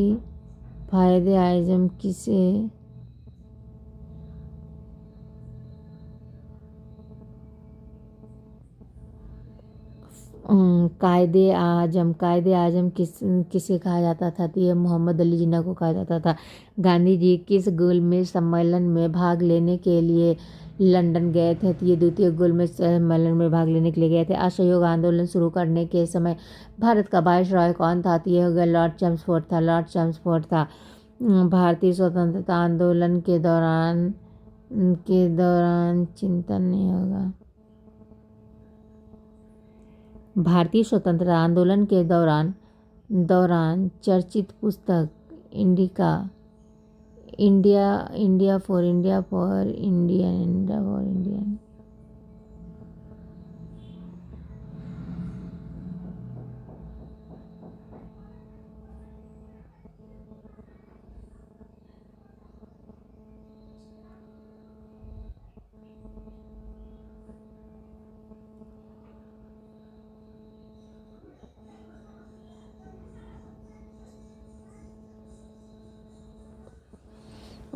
कायदे आजम किसे कहा जाता था? तो ये मोहम्मद अली जिन्ना को कहा जाता था। गांधी जी किस गोलमेज सम्मेलन में भाग लेने के लिए लंदन गए थे? तो ये द्वितीय गोलमेज सम्मेलन में भाग लेने के लिए गए थे। असहयोग आंदोलन शुरू करने के समय भारत का वायसराय कौन था? तो ये हो गया लॉर्ड चैम्सफोर्ड था। भारतीय स्वतंत्रता आंदोलन के दौरान चिंतन नहीं होगा। भारतीय स्वतंत्रता आंदोलन के दौरान चर्चित पुस्तक इंडिया फॉर इंडियन।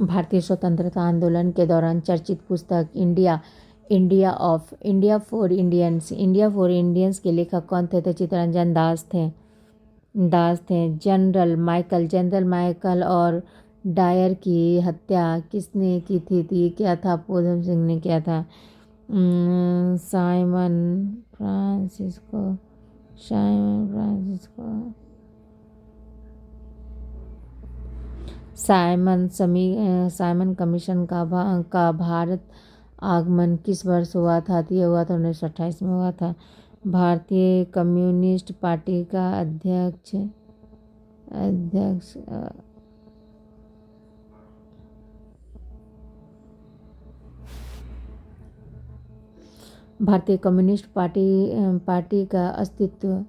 भारतीय स्वतंत्रता आंदोलन के दौरान चर्चित पुस्तक इंडिया फॉर इंडियंस के लेखक कौन थे? तो चित्तरंजन दास थे। जनरल माइकल और डायर की हत्या किसने की थी? तो ये क्या था? उधम सिंह ने किया था। साइमन फ्रांसिस्को साइमन कमीशन का भारत आगमन किस वर्ष हुआ था? तो ये हुआ था 1928 में हुआ था। भारतीय कम्युनिस्ट पार्टी का अध्यक्ष भारतीय कम्युनिस्ट पार्टी का अस्तित्व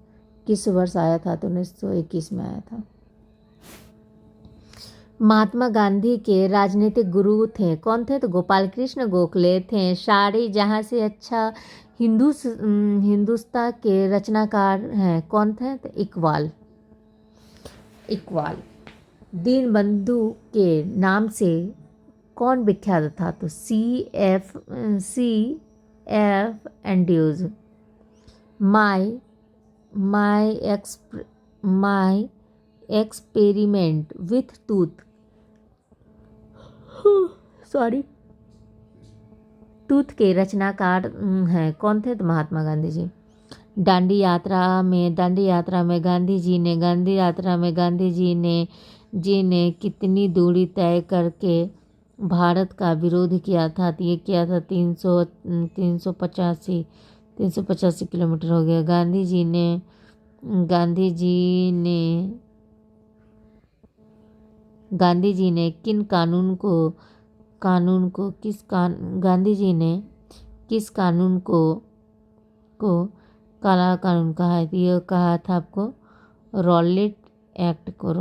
किस वर्ष आया था? तो 1921 में आया था। महात्मा गांधी के राजनीतिक गुरु थे कौन थे? तो गोपाल कृष्ण गोखले थे। शायरी जहाँ से अच्छा हिंदुस्तान के रचनाकार हैं कौन थे? तो इकबाल। दीनबंधु के नाम से कौन विख्यात था? तो C.F. Andrews. My experiment with tooth के रचनाकार हैं कौन थे? तो महात्मा गांधी जी। दांडी यात्रा में गांधी जी ने कितनी दूरी तय करके भारत का विरोध किया था? तो ये किया था 385 किलोमीटर हो गया। गांधी जी ने किस कानून को काला कानून कहा है? ये कहा था आपको रॉलेट एक्ट को।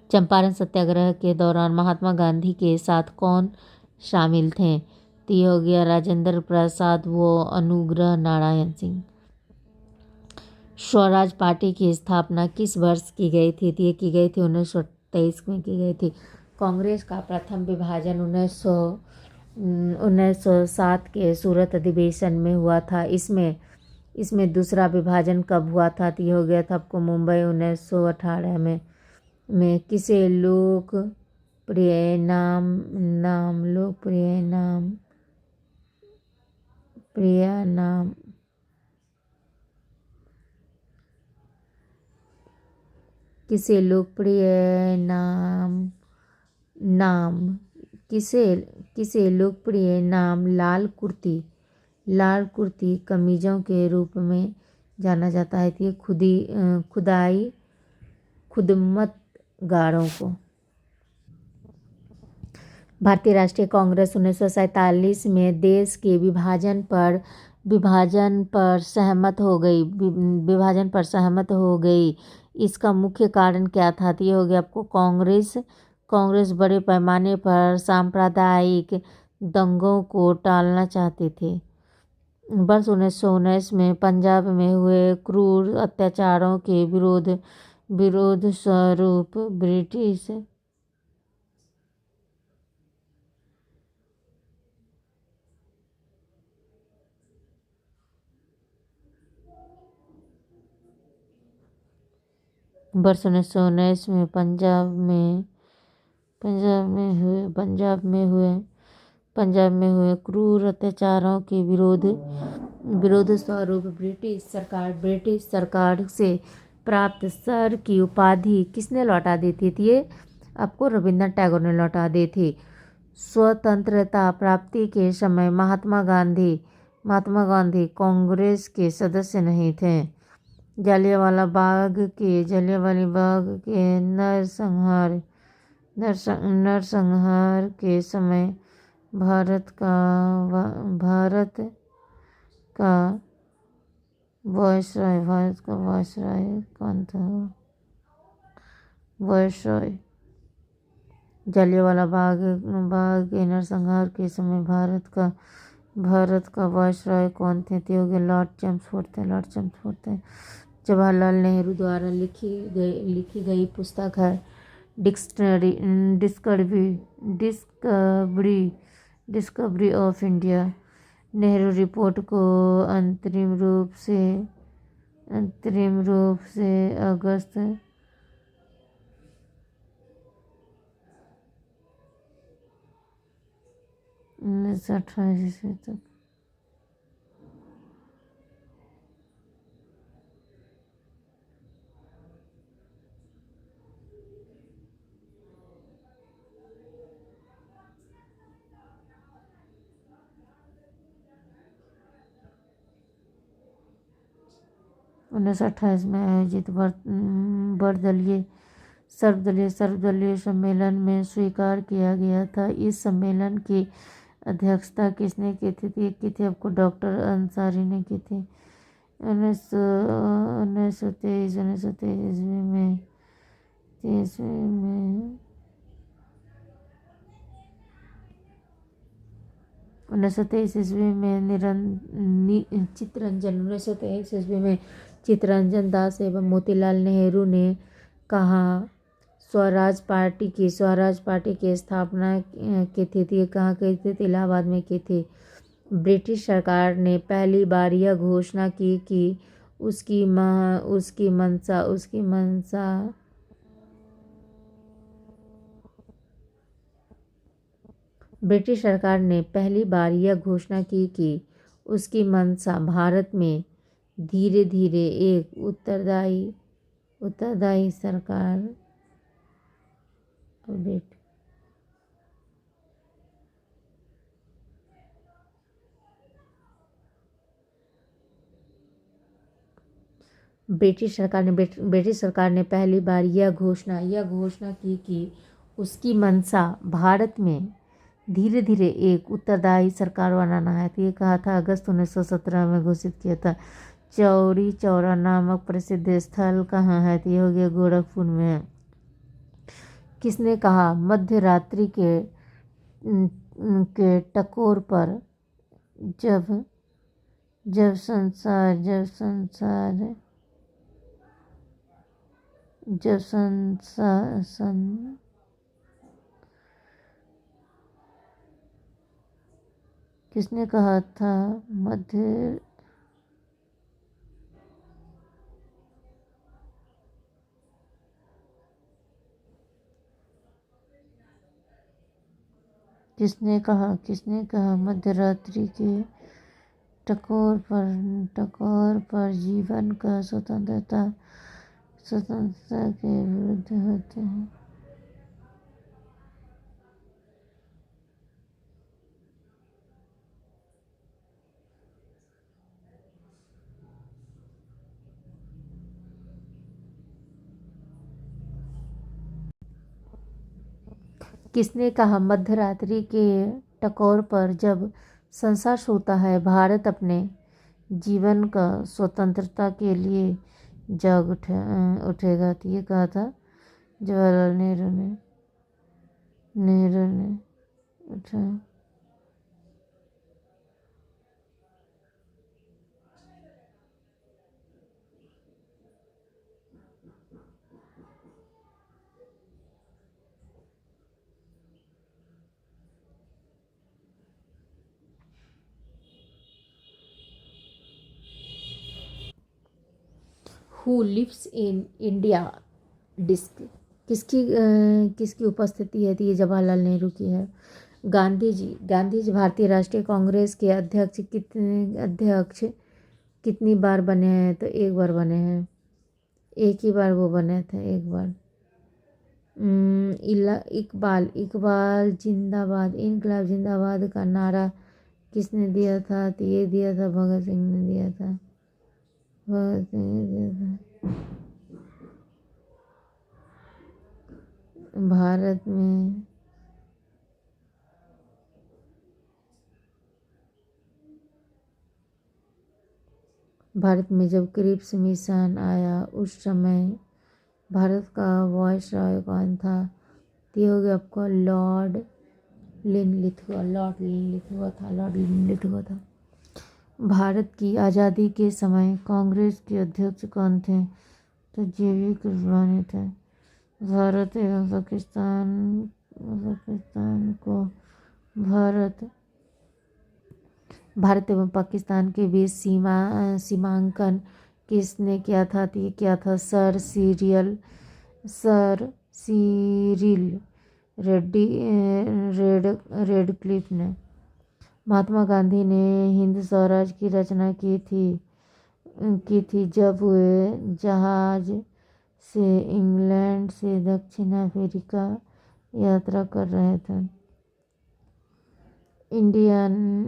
चंपारण सत्याग्रह के दौरान महात्मा गांधी के साथ कौन शामिल थे? तो ये हो गया राजेंद्र प्रसाद व अनुग्रह नारायण सिंह। स्वराज पार्टी की स्थापना किस वर्ष की गई थी? तो ये की गई थी 1923 में की गई थी। कांग्रेस का प्रथम विभाजन 1907 के सूरत अधिवेशन में हुआ था। इसमें इसमें दूसरा विभाजन कब हुआ था? तो ये हो गया था आपको मुंबई 1918 में किसे लोकप्रिय नाम नाम लोकप्रिय नाम प्रिय नाम किसे लोकप्रिय नाम नाम किसे किसे लोकप्रिय नाम लाल कुर्ती कमीजों के रूप में जाना जाता है? तो ये खुदमत गारों को। भारतीय राष्ट्रीय कांग्रेस 1947 में देश के विभाजन पर सहमत हो गई। इसका मुख्य कारण क्या था? तो ये हो गया आपको कांग्रेस बड़े पैमाने पर सांप्रदायिक दंगों को टालना चाहते थे। वर्ष 1919 में पंजाब में हुए क्रूर अत्याचारों के विरोध स्वरूप ब्रिटिश वर्ष 1919 में पंजाब में हुए क्रूर अत्याचारों के विरोध स्वरूप ब्रिटिश सरकार से प्राप्त सर की उपाधि किसने लौटा दी थी? ये आपको रविंद्रनाथ टैगोर ने लौटा दी थी। स्वतंत्रता प्राप्ति के समय महात्मा गांधी कांग्रेस के सदस्य नहीं थे। जलियांवाला बाग के नरसंहार के समय भारत का वायसराय कौन था? जलियांवाला बाग के नरसंहार के समय भारत का वायसराय कौन थे? तो ये लॉर्ड चैम्सफोर्ड थे। जवाहरलाल नेहरू द्वारा लिखी गई पुस्तक है discovery of India. Nehru report को अंतरिम रूप से अगस्त 1928 ईस्वी तक में आयोजित सर्वदलीय सम्मेलन में स्वीकार किया गया था। इस सम्मेलन की अध्यक्षता किसने की थी? आपको डॉक्टर अंसारी ने की थी। 1923 ईस्वी में 1923 ईस्वी में चित्तरंजन दास एवं मोतीलाल नेहरू ने कहा स्वराज पार्टी की स्थापना की थी। ये कहाँ की थी? इलाहाबाद में की थी। ब्रिटिश सरकार ने पहली बार यह घोषणा की कि उसकी मंशा ब्रिटिश सरकार ने पहली बार यह घोषणा की कि उसकी मंशा भारत में धीरे धीरे एक उत्तरदायी सरकार अपडेट ब्रिटिश सरकार ने पहली बार यह घोषणा की कि उसकी मंशा भारत में धीरे धीरे एक उत्तरदायी सरकार बनाना है। तो ये कहा था अगस्त 1917 में घोषित किया था। चौरी चौरा नामक प्रसिद्ध स्थल कहाँ है? तो ये हो गया गोरखपुर में है। किसने कहा मध्य रात्रि के टकोर पर जब संसार जब किसने कहा था मध्य किसने कहा मध्यरात्रि के टकोर पर जीवन का स्वतंत्रता के विरुद्ध होते हैं। किसने कहा मध्यरात्रि के टकोर पर जब संसार सोता है, भारत अपने जीवन का स्वतंत्रता के लिए जाग उठेगा। तो ये कहा था जवाहरलाल नेहरू ने उठा। हु लिव्स इन इंडिया डिस्क किसकी उपस्थिति है? तो ये जवाहरलाल नेहरू की है। गांधी जी भारतीय राष्ट्रीय कांग्रेस के अध्यक्ष कितनी बार बने हैं? तो एक बार बने हैं, एक ही बार वो बने थे, एक बार। इकबाल जिंदाबाद, इनकलाब जिंदाबाद का नारा किसने दिया था? तो ये दिया था भगत सिंह ने दिया था। भगत सिंह ने दिया था। भारत में जब क्रिप्स मिशन आया उस समय भारत का वायसराय कौन था? तो ये हो गया आपका लॉर्ड लिनलिथ था। भारत की आज़ादी के समय कांग्रेस के अध्यक्ष कौन थे? तो JV कृपलानी थे। भारत एवं पाकिस्तान के बीच सीमांकन किसने किया था? तो ये किया था सर सीरिल रेडक्लिफ ने। महात्मा गांधी ने हिंद स्वराज की रचना की थी जब वे जहाज से इंग्लैंड से दक्षिण अफ्रीका यात्रा कर रहे थे। इंडियन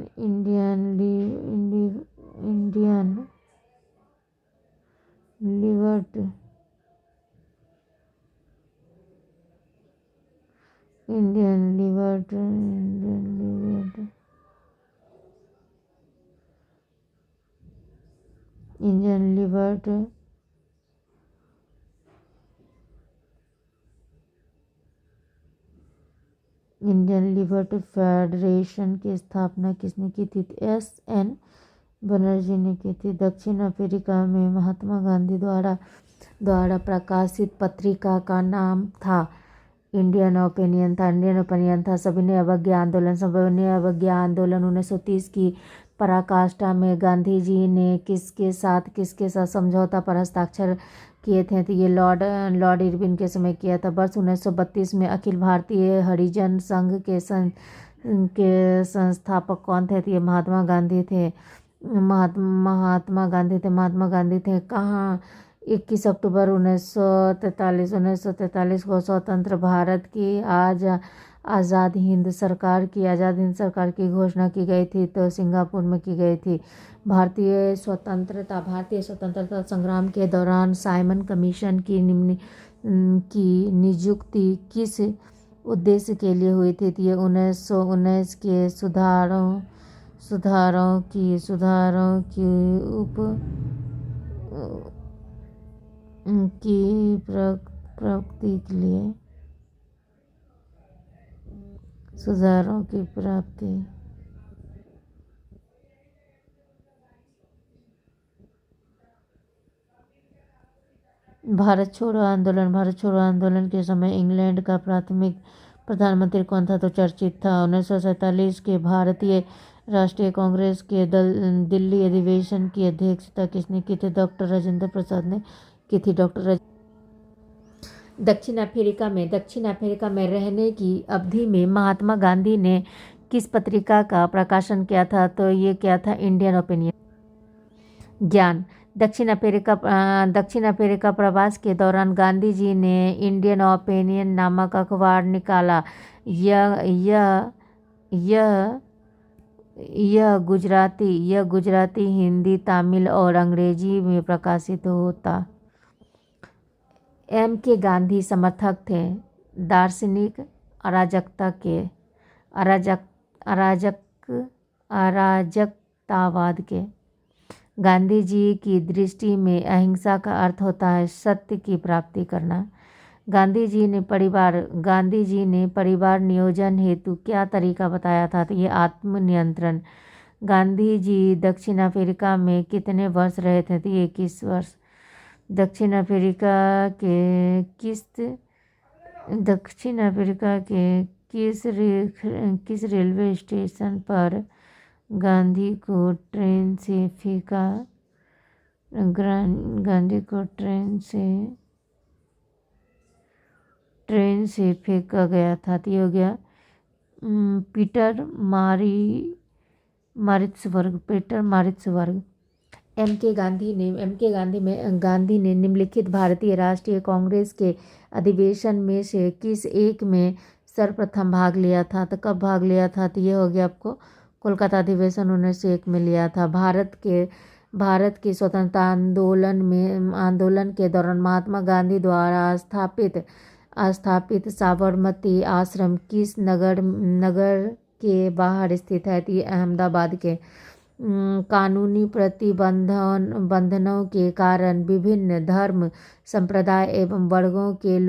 लिबर्टी फेडरेशन की स्थापना किसने की थी? SN बनर्जी ने की थी। दक्षिण अफ्रीका में महात्मा गांधी द्वारा प्रकाशित पत्रिका का नाम था इंडियन ओपिनियन था। सविनय अवज्ञा आंदोलन 1930 की पराकाष्ठा में गांधी जी ने किसके साथ समझौता पर हस्ताक्षर किए थे? तो ये लॉर्ड इरविन के समय किया था। वर्ष 1932 में अखिल भारतीय हरिजन संघ के संस्थापक कौन थे? तो ये महात्मा गांधी थे। महात्मा गांधी थे कहाँ? 21 अक्टूबर 1943 को स्वतंत्र भारत की आज़ाद हिंद सरकार की घोषणा की गई थी। तो सिंगापुर में की गई थी। भारतीय स्वतंत्रता संग्राम के दौरान साइमन कमीशन की नियुक्ति किस उद्देश्य के लिए हुई थी? ये 1919 के सुधारों की प्राप्ति के लिए। सुधारों की प्राप्ति। भारत छोड़ो आंदोलन के समय इंग्लैंड का प्राथमिक प्रधानमंत्री कौन था? तो चर्चित था। 1947 के भारतीय राष्ट्रीय कांग्रेस के दिल्ली अधिवेशन की अध्यक्षता किसने की थी? डॉक्टर राजेंद्र प्रसाद ने की थी। दक्षिण अफ्रीका में रहने की अवधि में महात्मा गांधी ने किस पत्रिका का प्रकाशन किया था? तो ये क्या था? Indian opinion. ज्ञान। दक्षिण अफ्रीका प्रवास के दौरान गांधी जी ने इंडियन ओपिनियन नामक अखबार निकाला। यह गुजराती, हिंदी, तमिल और अंग्रेजी में प्रकाशित होता। एम के गांधी समर्थक थे दार्शनिक अराजकतावाद के। गांधी जी की दृष्टि में अहिंसा का अर्थ होता है सत्य की प्राप्ति करना। गांधी जी ने परिवार नियोजन हेतु क्या तरीका बताया था? तो ये आत्मनियंत्रण। गांधी जी दक्षिण अफ्रीका में कितने वर्ष रहे थे? तो 21 वर्ष। दक्षिण अफ्रीका के किस रेलवे स्टेशन पर गांधी को ट्रेन से फेंका गया था? तो ये हो गया पीटर मारिट्सबर्ग। एम के गांधी ने निम्नलिखित भारतीय राष्ट्रीय कांग्रेस के अधिवेशन में से किस एक में सर्वप्रथम भाग लिया था? तो कब भाग लिया था? तो ये हो गया आपको कोलकाता अधिवेशन 1901 में लिया था। भारत के स्वतंत्रता आंदोलन के दौरान महात्मा गांधी द्वारा स्थापित साबरमती आश्रम किस नगर के बाहर स्थित है? तो ये अहमदाबाद के। कानूनी प्रतिबंधनों के कारण विभिन्न धर्म, संप्रदाय एवं वर्गों के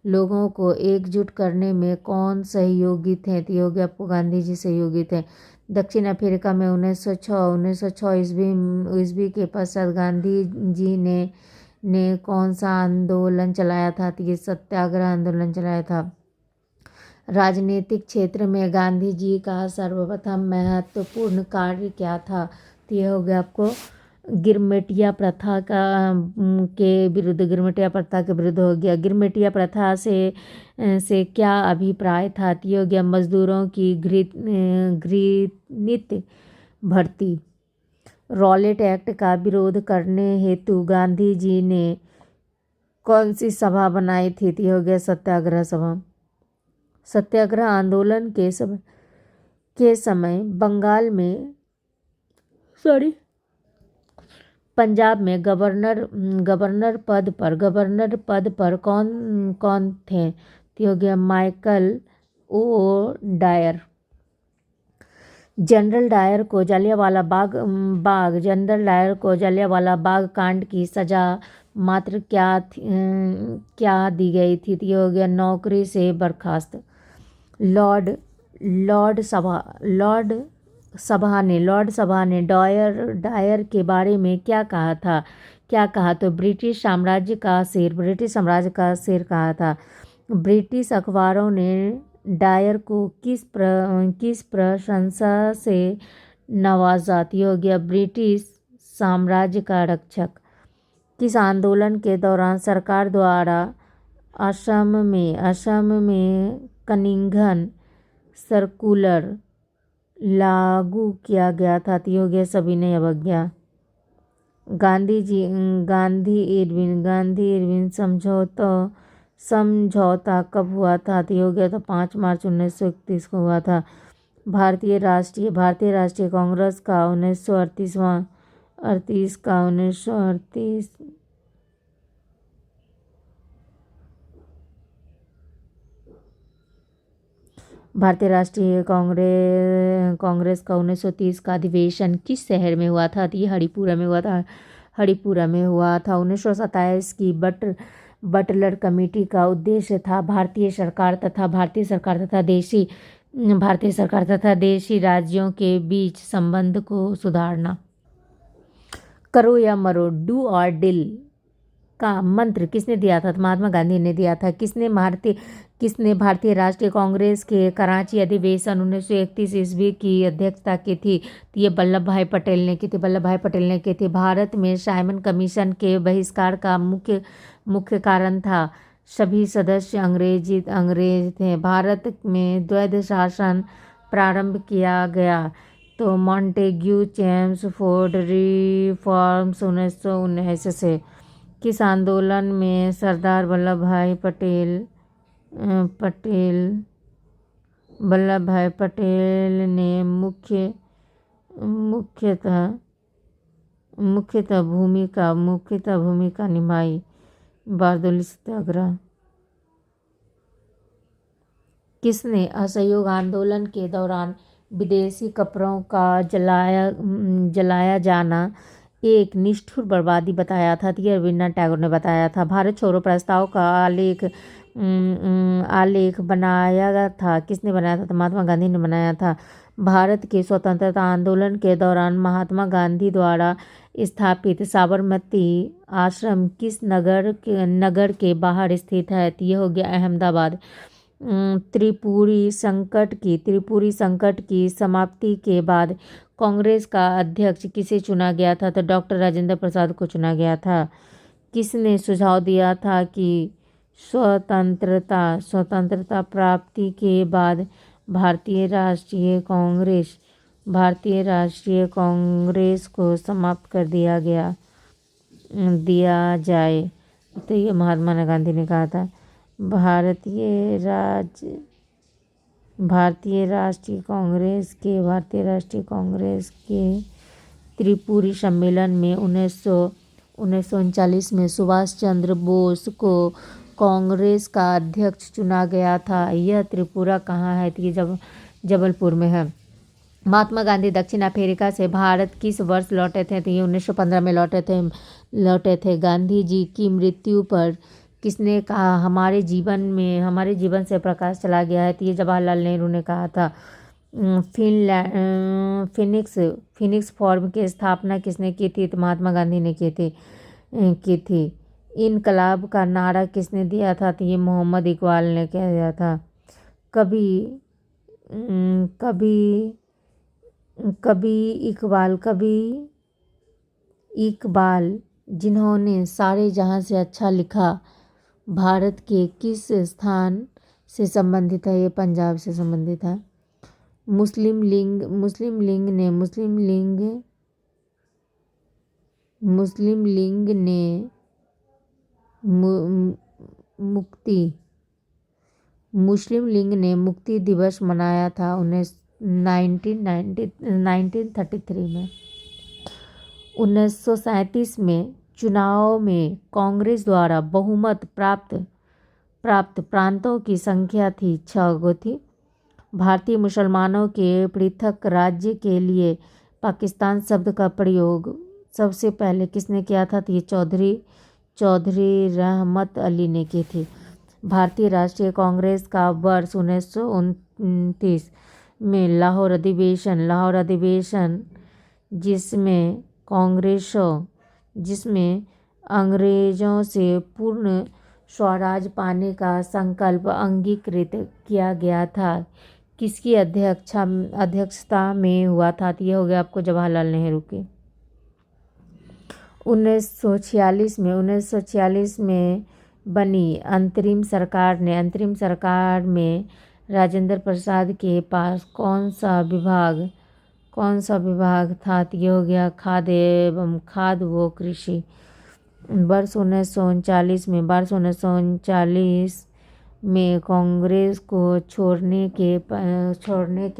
लोगों को एकजुट करने में कौन सहयोगी थे? तो ये आपको गांधी जी सहयोगी थे। दक्षिण अफ्रीका में 1906 ईस्वी के पश्चात गांधी जी ने कौन सा आंदोलन चलाया था? तो ये सत्याग्रह आंदोलन चलाया था। राजनीतिक क्षेत्र में गांधी जी का सर्वप्रथम महत्वपूर्ण कार्य क्या था? तो यह हो गया आपको गिरमिटिया प्रथा के विरुद्ध हो गया। गिरमिटिया प्रथा से क्या अभिप्राय था? तो यह हो गया मजदूरों की घृणित भर्ती। रॉलेट एक्ट का विरोध करने हेतु गांधी जी ने कौन सी सभा बनाई थी? तो यह हो गया सत्याग्रह सभा। सत्याग्रह आंदोलन के समय पंजाब में गवर्नर पद पर कौन थे? तो हो गया Michael O'Dwyer. General Dyer को जलियांवाला बाग कांड की सजा मात्र क्या दी गई थी? तो ये हो गया नौकरी से बर्खास्त। लॉर्ड सभा ने डायर के बारे में क्या कहा? तो ब्रिटिश साम्राज्य का शेर कहा था। ब्रिटिश अखबारों ने डायर को किस प्रशंसा से नवाजा? तो हो गया ब्रिटिश साम्राज्य का रक्षक। किस आंदोलन के दौरान सरकार द्वारा असम में कनिंघन सर्कुलर लागू किया गया था? तो हो गया सविनय अवज्ञा। गांधी इरविन समझौता कब हुआ था? तो हो गया था 5 मार्च 1931 को हुआ था। भारतीय राष्ट्रीय कांग्रेस का 1938 भारतीय राष्ट्रीय कांग्रेस का 1930 का अधिवेशन किस शहर में हुआ था? तो ये हरिपुरा में हुआ था। 1927 की बटलर कमेटी का उद्देश्य था भारतीय सरकार तथा देशी राज्यों के बीच संबंध को सुधारना। करो या मरो, डू और डिल का मंत्र किसने दिया था? तो महात्मा गांधी ने दिया था। किसने भारतीय राष्ट्रीय कांग्रेस के कराची अधिवेशन 1931 ईस्वी की अध्यक्षता की थी? तो ये वल्लभ भाई पटेल ने की थी। वल्लभ भाई पटेल ने की थी। भारत में साइमन कमीशन के बहिष्कार का मुख्य कारण था सभी सदस्य अंग्रेज थे। भारत में द्वैध शासन प्रारंभ किया गया तो मॉन्टेग्यू चेम्सफोर्ड रिफॉर्म्स 1919 से। किस आंदोलन में सरदार वल्लभ भाई पटेल ने मुख्यतः भूमिका निभाई? बारदोली सत्याग्रह। किसने असहयोग आंदोलन के दौरान विदेशी कपड़ों का जलाया जाना एक निष्ठुर बर्बादी बताया था? तो ये रविन्द्रनाथ टैगोर ने बताया था। भारत छोड़ो प्रस्ताव का आलेख बनाया था। किसने बनाया था? तो महात्मा गांधी ने बनाया था। भारत के स्वतंत्रता आंदोलन के दौरान महात्मा गांधी द्वारा स्थापित साबरमती आश्रम किस नगर के बाहर स्थित है? तो ये हो गया अहमदाबाद। त्रिपुरी संकट की समाप्ति के बाद कांग्रेस का अध्यक्ष किसे चुना गया था? तो डॉक्टर राजेंद्र प्रसाद को चुना गया था। किसने सुझाव दिया था कि स्वतंत्रता प्राप्ति के बाद भारतीय राष्ट्रीय कांग्रेस को समाप्त कर दिया जाए? तो ये महात्मा गांधी ने कहा था। भारतीय राष्ट्रीय कांग्रेस के त्रिपुरी सम्मेलन में 1939 में सुभाष चंद्र बोस को कांग्रेस का अध्यक्ष चुना गया था। यह त्रिपुरा कहाँ है? तो ये जबलपुर में है। महात्मा गांधी दक्षिण अफ्रीका से भारत किस वर्ष लौटे थे? तो ये 1915 में लौटे थे। गांधी जी की मृत्यु पर किसने कहा हमारे जीवन से प्रकाश चला गया है? तो ये जवाहरलाल नेहरू ने कहा था। फिनिक्स फॉर्म की स्थापना किसने की थी? तो महात्मा गांधी ने की थी। इनकलाब का नारा किसने दिया था? तो ये मोहम्मद इकबाल ने दिया था। इकबाल जिन्होंने सारे जहां से अच्छा लिखा भारत के किस स्थान से संबंधित है? ये पंजाब से संबंधित है। मुस्लिम लीग ने मुक्ति दिवस मनाया था 1933 में। 1937 में चुनाव में कांग्रेस द्वारा बहुमत प्राप्त प्रांतों की संख्या थी 6 गो थी। भारतीय मुसलमानों के पृथक राज्य के लिए पाकिस्तान शब्द का प्रयोग सबसे पहले किसने किया था? तो ये चौधरी रहमत अली ने की थी। भारतीय राष्ट्रीय कांग्रेस का वर्ष 1929 में लाहौर अधिवेशन जिसमें अंग्रेजों से पूर्ण स्वराज पाने का संकल्प अंगीकृत किया गया था, किसकी अध्यक्षता में हुआ था? तो ये हो गया आपको जवाहरलाल नेहरू के। 1946 में बनी अंतरिम सरकार में राजेंद्र प्रसाद के पास कौन सा विभाग था? तो ये हो गया खाद्य व कृषि। वर्ष 1939 में कांग्रेस को छोड़ने के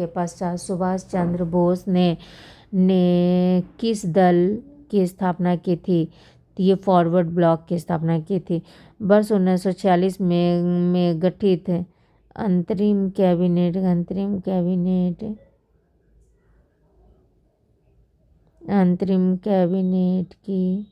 पश्चात सुभाष चंद्र बोस ने किस दल की स्थापना की थी? तो ये फॉरवर्ड ब्लॉक की स्थापना की थी। वर्ष 1946 में गठित अंतरिम कैबिनेट की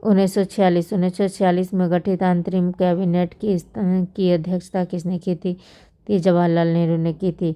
1946 में गठित अंतरिम कैबिनेट की अध्यक्षता किसने की थी? तो जवाहरलाल नेहरू ने की थी।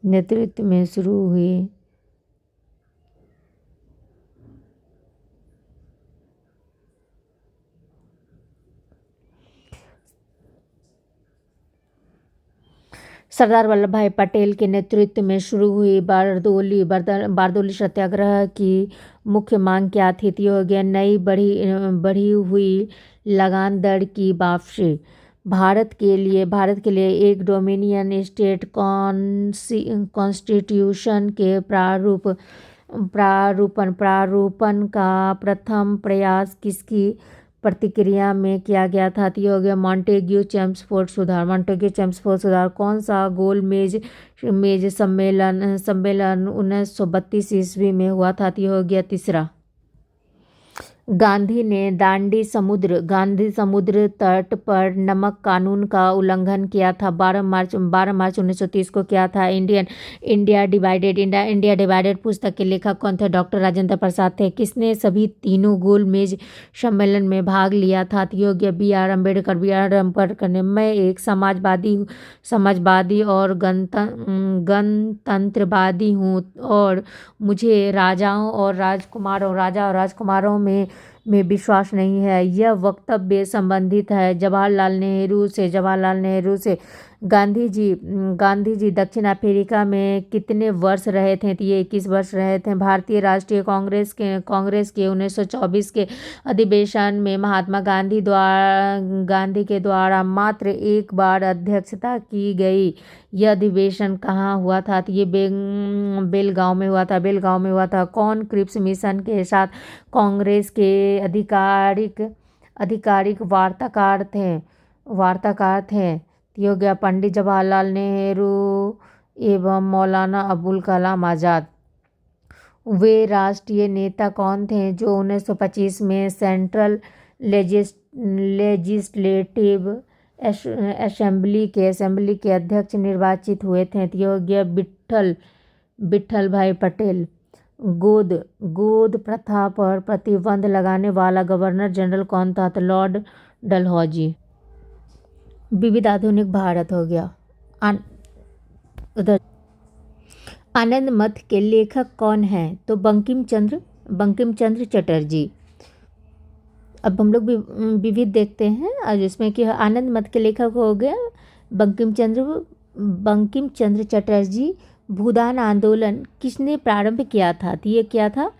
नेतृत्व में शुरू हुई। सरदार वल्लभ भाई पटेल के नेतृत्व में शुरू हुई बारदोली सत्याग्रह की मुख्य मांग क्या थी? तो हो गया नई बढ़ी हुई लगान दर की वापसी। भारत के लिए एक डोमिनियन स्टेट कॉन्स्टिट्यूशन के प्रारूपण का प्रथम प्रयास किसकी प्रतिक्रिया में किया गया था? तो ये हो गया मॉन्टेग्यू चेम्सफोर्ड सुधार। कौन सा गोल मेज सम्मेलन 1932 ईस्वी में हुआ था? तो ये हो गया तीसरा। गांधी ने दांडी समुद्र तट पर नमक कानून का उल्लंघन किया था। 12 मार्च 1930 को किया था। इंडिया डिवाइडेड पुस्तक के लेखक कौन थे? डॉक्टर राजेंद्र प्रसाद थे। किसने सभी तीनों गोल मेज सम्मेलन में भाग लिया था? योग्य बी आर अम्बेडकर ने। मैं एक समाजवादी और गणतंत्रवादी हूँ और मुझे राजाओं और राजकुमारों में विश्वास नहीं है। यह वक्तव्य संबंधित है जवाहरलाल नेहरू से। गांधी जी दक्षिण अफ्रीका में कितने वर्ष रहे थे? तो ये 21 वर्ष रहे थे। भारतीय राष्ट्रीय कांग्रेस के 1924 के अधिवेशन में महात्मा गांधी के द्वारा मात्र एक बार अध्यक्षता की गई। यह अधिवेशन कहाँ हुआ था? तो ये बेलगांव में हुआ था। कौन क्रिप्स मिशन के साथ कांग्रेस के आधिकारिक वार्ताकार थे? हो गया पंडित जवाहरलाल नेहरू एवं मौलाना अबुल कलाम आज़ाद। वे राष्ट्रीय नेता कौन थे जो 1925 में सेंट्रल लेजिस्लेटिव असेंबली के अध्यक्ष निर्वाचित हुए थे? हो गया विट्ठल भाई पटेल। गोद प्रथा पर प्रतिबंध लगाने वाला गवर्नर जनरल कौन था? तो लॉर्ड डलहौजी। विविध आधुनिक भारत हो गया। उधर आनंद मठ के लेखक कौन हैं? तो बंकिम चंद्र चटर्जी। अब हम लोग विविध देखते हैं और जिसमें कि आनंद मठ के लेखक हो गया बंकिम चंद्र चटर्जी। भूदान आंदोलन किसने प्रारंभ किया था? तो ये क्या था?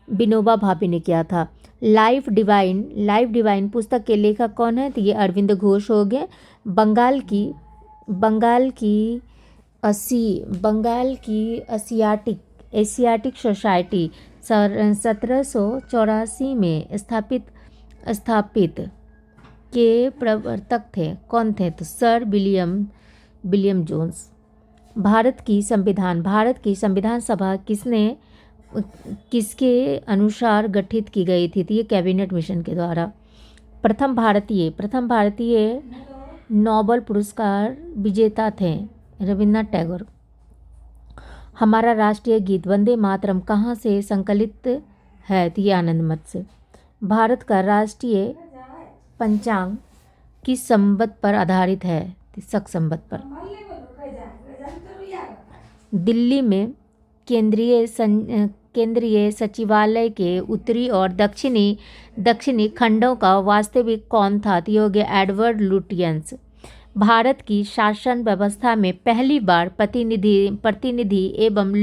विनोबा भावे ने किया था। लाइफ डिवाइन पुस्तक के लेखक कौन है? तो ये अरविंद घोष हो गए। बंगाल की एशियाटिक सोसाइटी 1784 में स्थापित के प्रवर्तक थे कौन थे? तो सर विलियम जोन्स। भारत की संविधान सभा किसके अनुसार गठित की गई थी? तो ये कैबिनेट मिशन के द्वारा। प्रथम भारतीय नोबेल पुरस्कार विजेता थे रविन्द्रनाथ टैगोर। हमारा राष्ट्रीय गीत वंदे मातरम कहाँ से संकलित है? तो ये आनंद मठ से। भारत का राष्ट्रीय पंचांग किस संवत पर आधारित है? शक संवत पर। दिल्ली में केंद्रीय सचिवालय के उत्तरी और दक्षिणी खंडों का वास्तविक कौन था? तो ये एडवर्ड लुटियंस। भारत की शासन व्यवस्था में पहली बार प्रतिनिधि एवं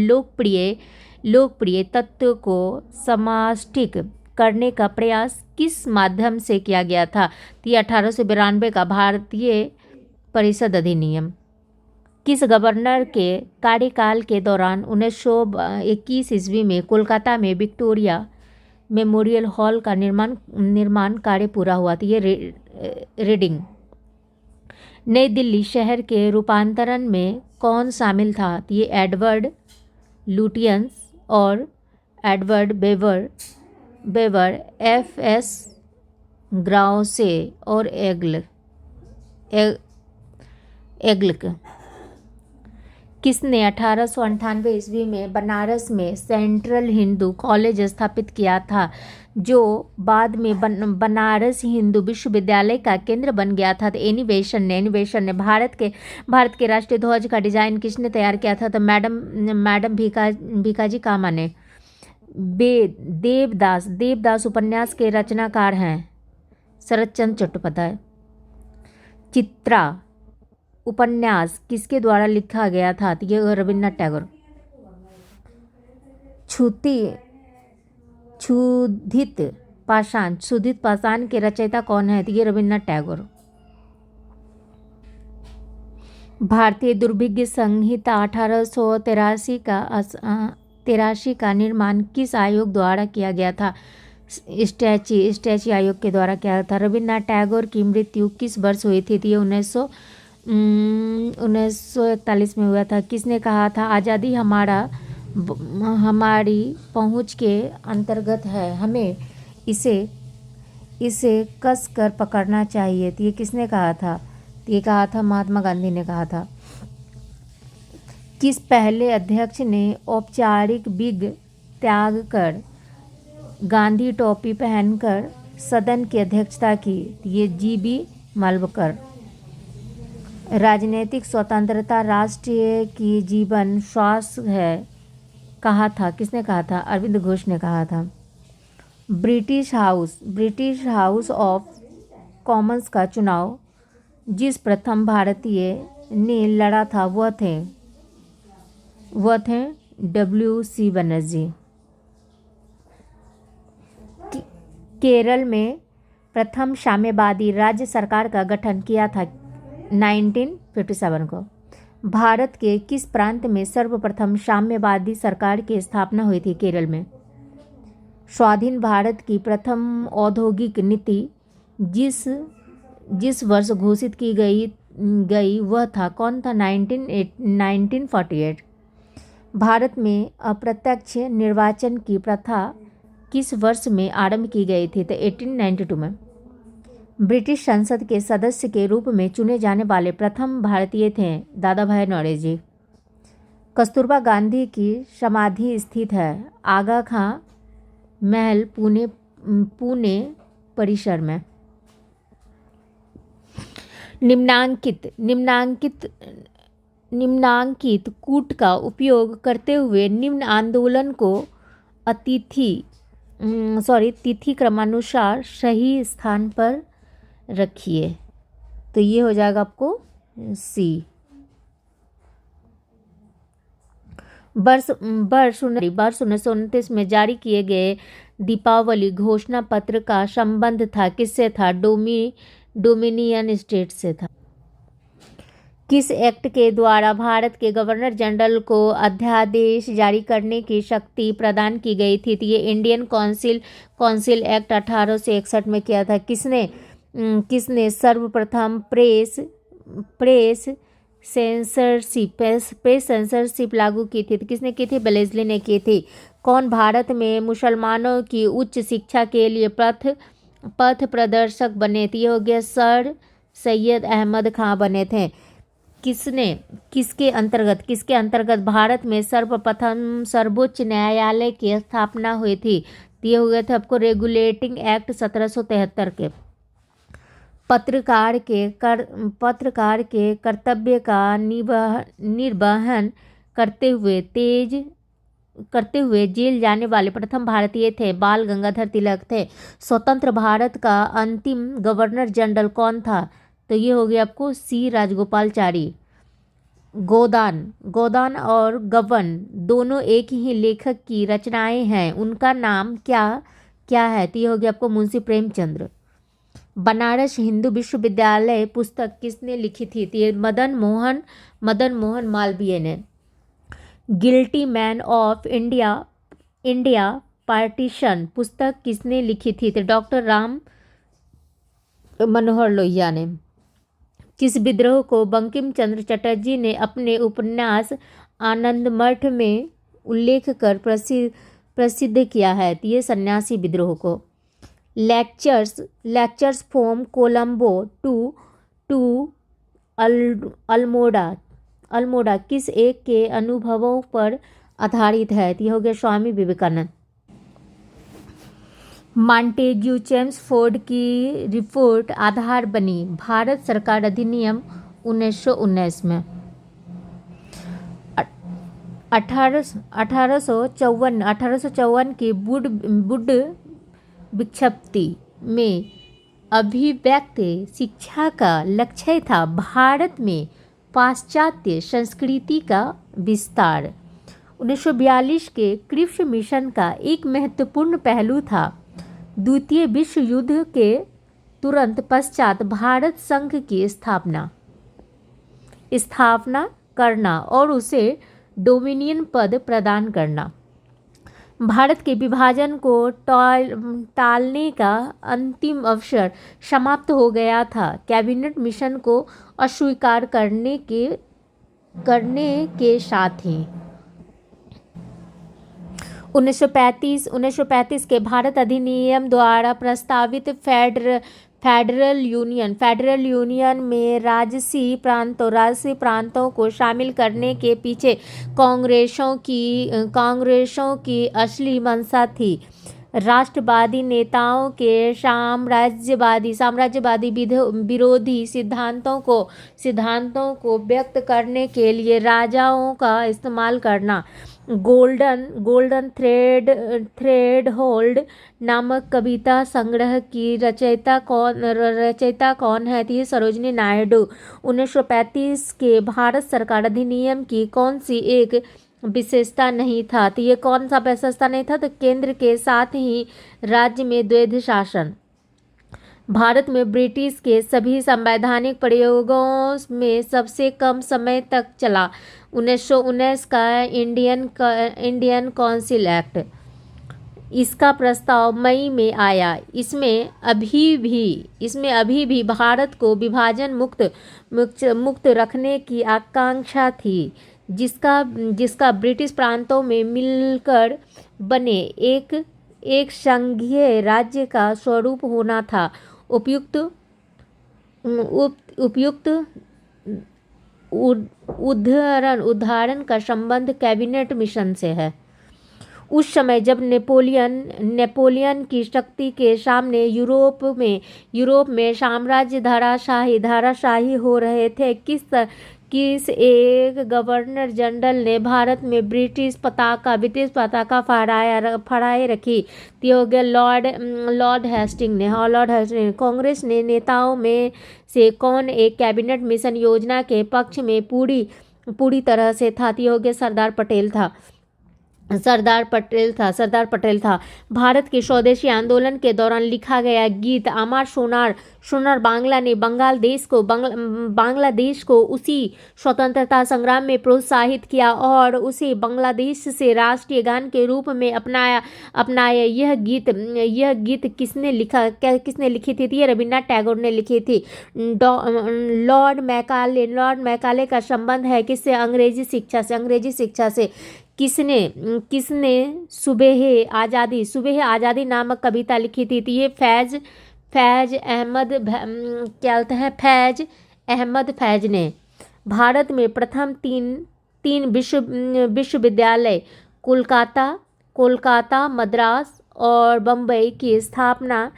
लोकप्रिय तत्व को समाष्टिक करने का प्रयास किस माध्यम से किया गया था? तो ये 1892 का भारतीय परिषद अधिनियम। किस गवर्नर के कार्यकाल के दौरान 1921 ईस्वी में कोलकाता में विक्टोरिया मेमोरियल हॉल का निर्माण कार्य पूरा हुआ? तो ये रीडिंग। नई दिल्ली शहर के रूपांतरण में कौन शामिल था? तो ये एडवर्ड लुटियंस और एडवर्ड बेवर F.S. ग्राउसे और एग्लक। किसने 1898 ईस्वी में बनारस में सेंट्रल हिंदू कॉलेज स्थापित किया था, जो बाद में बनारस हिंदू विश्वविद्यालय का केंद्र बन गया था? तो एनिवेशन ने भारत के राष्ट्रीय ध्वज का डिजाइन किसने तैयार किया था? तो मैडम भीकाजी कामा ने। देवदास उपन्यास के रचनाकार हैं शरत चंद्र चट्टोपाध्याय। चित्रा उपन्यास किसके द्वारा लिखा गया था? तो ये रविन्द्रनाथ टैगोर। क्षुधित पाषाण के रचयिता कौन है? तो ये रविन्द्रनाथ टैगोर। भारतीय दुर्भिक्ष संहिता 1883 का निर्माण किस आयोग द्वारा किया गया था? स्टैची आयोग के द्वारा किया था। रविन्द्रनाथ टैगोर की मृत्यु किस वर्ष हुई थी? ये 1941 में हुआ था। किसने कहा था आज़ादी हमारी पहुंच के अंतर्गत है, हमें इसे कस कर पकड़ना चाहिए? तो ये किसने कहा था? ये कहा था महात्मा गांधी ने कहा था। किस पहले अध्यक्ष ने औपचारिक विग त्याग कर गांधी टोपी पहनकर सदन की अध्यक्षता की? ये जीबी मालवकर। राजनीतिक स्वतंत्रता राष्ट्र की जीवन श्वास है, कहा था? किसने कहा था? अरविंद घोष ने कहा था। ब्रिटिश हाउस ऑफ कॉमन्स का चुनाव जिस प्रथम भारतीय ने लड़ा था वह थे W.C. बनर्जी। केरल में प्रथम साम्यवादी राज्य सरकार का गठन किया था 1957 को। भारत के किस प्रांत में सर्वप्रथम साम्यवादी सरकार की स्थापना हुई थी? केरल में। स्वाधीन भारत की प्रथम औद्योगिक नीति जिस वर्ष घोषित की गई वह था कौन था? 1948। भारत में अप्रत्यक्ष निर्वाचन की प्रथा किस वर्ष में आरंभ की गई थी? तो 1892 में। ब्रिटिश संसद के सदस्य के रूप में चुने जाने वाले प्रथम भारतीय थे दादा भाई नौरोजी। कस्तूरबा गांधी की समाधि स्थित है आगा खां महल, पुणे परिसर में। निम्नांकित कूट का उपयोग करते हुए निम्न आंदोलन को तिथि क्रमानुसार सही स्थान पर रखिए। तो ये हो जाएगा आपको सी। वर्ष 1929 में जारी किए गए दीपावली घोषणा पत्र का संबंध था किससे था? डोमिनियन स्टेट से था। किस एक्ट के द्वारा भारत के गवर्नर जनरल को अध्यादेश जारी करने की शक्ति प्रदान की गई थी? तो ये इंडियन काउंसिल एक्ट 1861 में किया था। किसने सर्वप्रथम प्रेस सेंसरशिप लागू की थी? तो किसने की थी? बेलेस्ली ने की थी। कौन भारत में मुसलमानों की उच्च शिक्षा के लिए पथ प्रदर्शक बने थे? ये हो गया सर सैयद अहमद खां बने थे। किसके अंतर्गत भारत में सर्वप्रथम सर्वोच्च न्यायालय की स्थापना हुई थी? तो ये हो गए थे आपको रेगुलेटिंग एक्ट 1773 के। पत्रकार के कर्तव्य का निर्वहन करते हुए जेल जाने वाले प्रथम भारतीय थे बाल गंगाधर तिलक थे। स्वतंत्र भारत का अंतिम गवर्नर जनरल कौन था? तो ये हो गया आपको सी राजगोपालचारी। गोदान और गबन दोनों एक ही लेखक की रचनाएं हैं, उनका नाम क्या है? तो ये हो गया आपको मुंशी प्रेमचंद्र। बनारस हिंदू विश्वविद्यालय पुस्तक किसने लिखी थी? तो ये मदन मोहन मालवीय ने। Guilty man of India partition पुस्तक किसने लिखी थी? तो डॉक्टर राम मनोहर लोहिया ने। किस विद्रोह को बंकिम चंद्र चटर्जी ने अपने उपन्यास आनंदमठ में उल्लेख कर प्रसिद्ध किया है? तो ये सन्यासी विद्रोह को। Lectures from Colombo to Almora Almora किस एक के अनुभवों पर आधारित है? तो ये हो गया स्वामी विवेकानंद। मॉन्टेग्यू चेम्सफोर्ड की रिपोर्ट आधार बनी भारत सरकार अधिनियम 1919 में। 1854 की बुड विक्षिप्ति में अभिव्यक्ति शिक्षा का लक्ष्य था भारत में पाश्चात्य संस्कृति का विस्तार। 1942 के क्रिप्स मिशन का एक महत्वपूर्ण पहलू था द्वितीय विश्व युद्ध के तुरंत पश्चात भारत संघ की स्थापना करना और उसे डोमिनियन पद प्रदान करना। भारत के विभाजन को टालने का अंतिम अवसर समाप्त हो गया था। कैबिनेट मिशन को अस्वीकार करने के साथ ही 1935 के भारत अधिनियम द्वारा प्रस्तावित फेडरल यूनियन में राजसी प्रांतों को शामिल करने के पीछे कांग्रेसों की असली मंशा थी। राष्ट्रवादी नेताओं के साम्राज्यवादी विरोधी सिद्धांतों को व्यक्त करने के लिए राजाओं का इस्तेमाल करना। गोल्डन थ्रेड होल्ड नामक कविता संग्रह की रचयिता कौन है? तो ये सरोजिनी नायडू। 1935 के भारत सरकार अधिनियम की कौन सी एक विशेषता नहीं था? तो ये कौन सा विशेषता नहीं था? तो केंद्र के साथ ही राज्य में द्वैध शासन। भारत में ब्रिटिश के सभी संवैधानिक प्रयोगों में सबसे कम समय तक चला 1919 का इंडियन काउंसिल एक्ट। इसका प्रस्ताव मई में आया। इसमें अभी भी भारत को विभाजन मुक्त रखने की आकांक्षा थी, जिसका ब्रिटिश प्रांतों में मिलकर बने एक संघीय राज्य का स्वरूप होना था। उपयुक्त उदाहरण का संबंध कैबिनेट मिशन से है। उस समय जब नेपोलियन की शक्ति के सामने यूरोप में साम्राज्य धराशाही हो रहे थे, किस एक गवर्नर जनरल ने भारत में ब्रिटिश पताका फहराए रखी? तो हो गया लॉर्ड हेस्टिंग ने। कांग्रेस ने नेताओं में से कौन एक कैबिनेट मिशन योजना के पक्ष में पूरी तरह से था? तो हो गया सरदार पटेल था। भारत के स्वदेशी आंदोलन के दौरान लिखा गया गीत अमर सोनार बांग्ला ने बांग्लादेश को उसी स्वतंत्रता संग्राम में प्रोत्साहित किया और उसे बांग्लादेश से राष्ट्रीय गान के रूप में अपनाया। यह गीत किसने लिखी थी? ये रविन्द्रनाथ टैगोर ने लिखी थी। लॉर्ड मैकाले का संबंध है किससे? अंग्रेजी शिक्षा से। किसने सुबह आज़ादी नामक कविता लिखी थी? तो ये फैज अहमद फैज ने। भारत में प्रथम तीन विश्वविद्यालय कोलकाता, मद्रास और बम्बई की स्थापना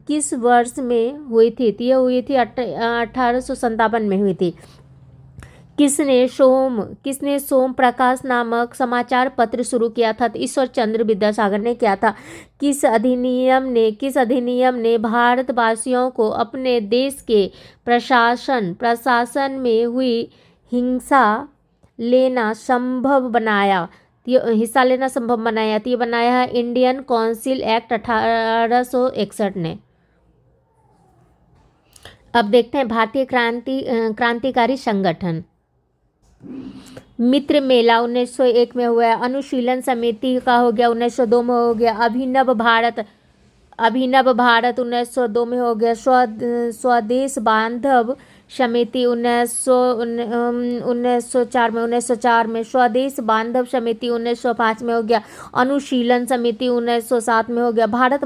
किस वर्ष में हुई थी? तो ये हुई थी 1857 में हुई थी। किसने सोम प्रकाश नामक समाचार पत्र शुरू किया था? तो ईश्वर चंद्र विद्यासागर ने किया था। किस अधिनियम ने भारतवासियों को अपने देश के प्रशासन में हुई हिस्सा लेना संभव बनाया? तो ये बनाया है इंडियन काउंसिल एक्ट 1861 ने। अब देखते हैं भारतीय क्रांतिकारी संगठन। मित्र मेला 1901 में हुआ। अनुशीलन समिति का हो गया 1902 में हो गया। अभिनव भारत 1902 में हो गया। स्वदेश बांधव समिति 1904 में 1904 में, स्वदेश बांधव समिति 1905 में हो गया, अनुशीलन समिति 1907 में हो गया, भारत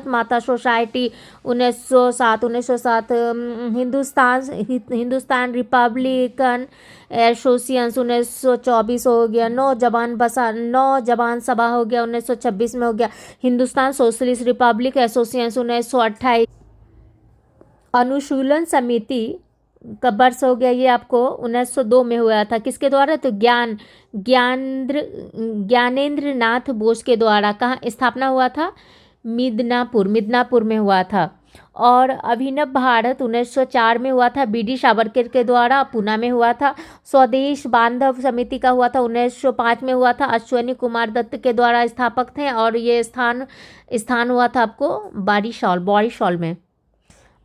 माता सोसाइटी 1907, हिंदुस्तान रिपब्लिकन एसोसिएशन 1924 हो गया, नौजवान सभा हो गया 1926 में हो गया, हिंदुस्तान सोशलिस्ट रिपब्लिक एसोसिएशन 1928, अनुशीलन समिति का वर्ष हो गया ये आपको 1902 में हुआ था। किसके द्वारा? तो ज्ञानेंद्र नाथ बोस के द्वारा। कहाँ स्थापना हुआ था? मिदनापुर में हुआ था। और अभिनव भारत 1904 में हुआ था, बी डी सावरकर के द्वारा, पूना में हुआ था। स्वदेश बांधव समिति का हुआ था 1905 में हुआ था, अश्विनी कुमार दत्त के द्वारा स्थापक थे। और ये स्थान हुआ था आपको बारिशॉल में।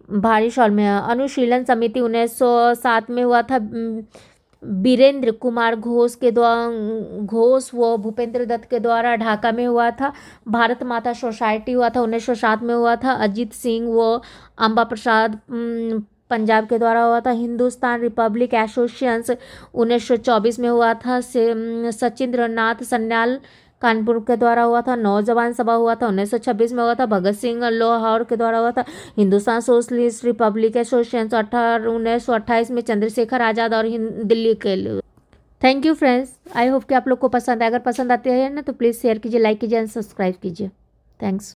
अनुशीलन समिति 1907 में हुआ था, बीरेंद्र कुमार घोष व भूपेंद्र दत्त के द्वारा ढाका में हुआ था। भारत माता सोसाइटी हुआ था 1907 में हुआ था, अजीत सिंह व अंबा प्रसाद पंजाब के द्वारा हुआ था। हिंदुस्तान रिपब्लिक एसोसिएशन 1924 में हुआ था, सचिंद्र नाथ सन्याल कानपुर के द्वारा हुआ था। नौजवान सभा हुआ था 1926 में हुआ था, भगत सिंह लाहौर के द्वारा हुआ था। हिंदुस्तान सोशलिस्ट रिपब्लिक एसोसिएशन 1928 में चंद्रशेखर आज़ाद और दिल्ली के लिए। Thank you friends, I hope कि आप लोग को पसंद है। अगर पसंद आते हैं ना तो प्लीज़ शेयर कीजिए, लाइक कीजिए एंड सब्सक्राइब कीजिए। थैंक्स।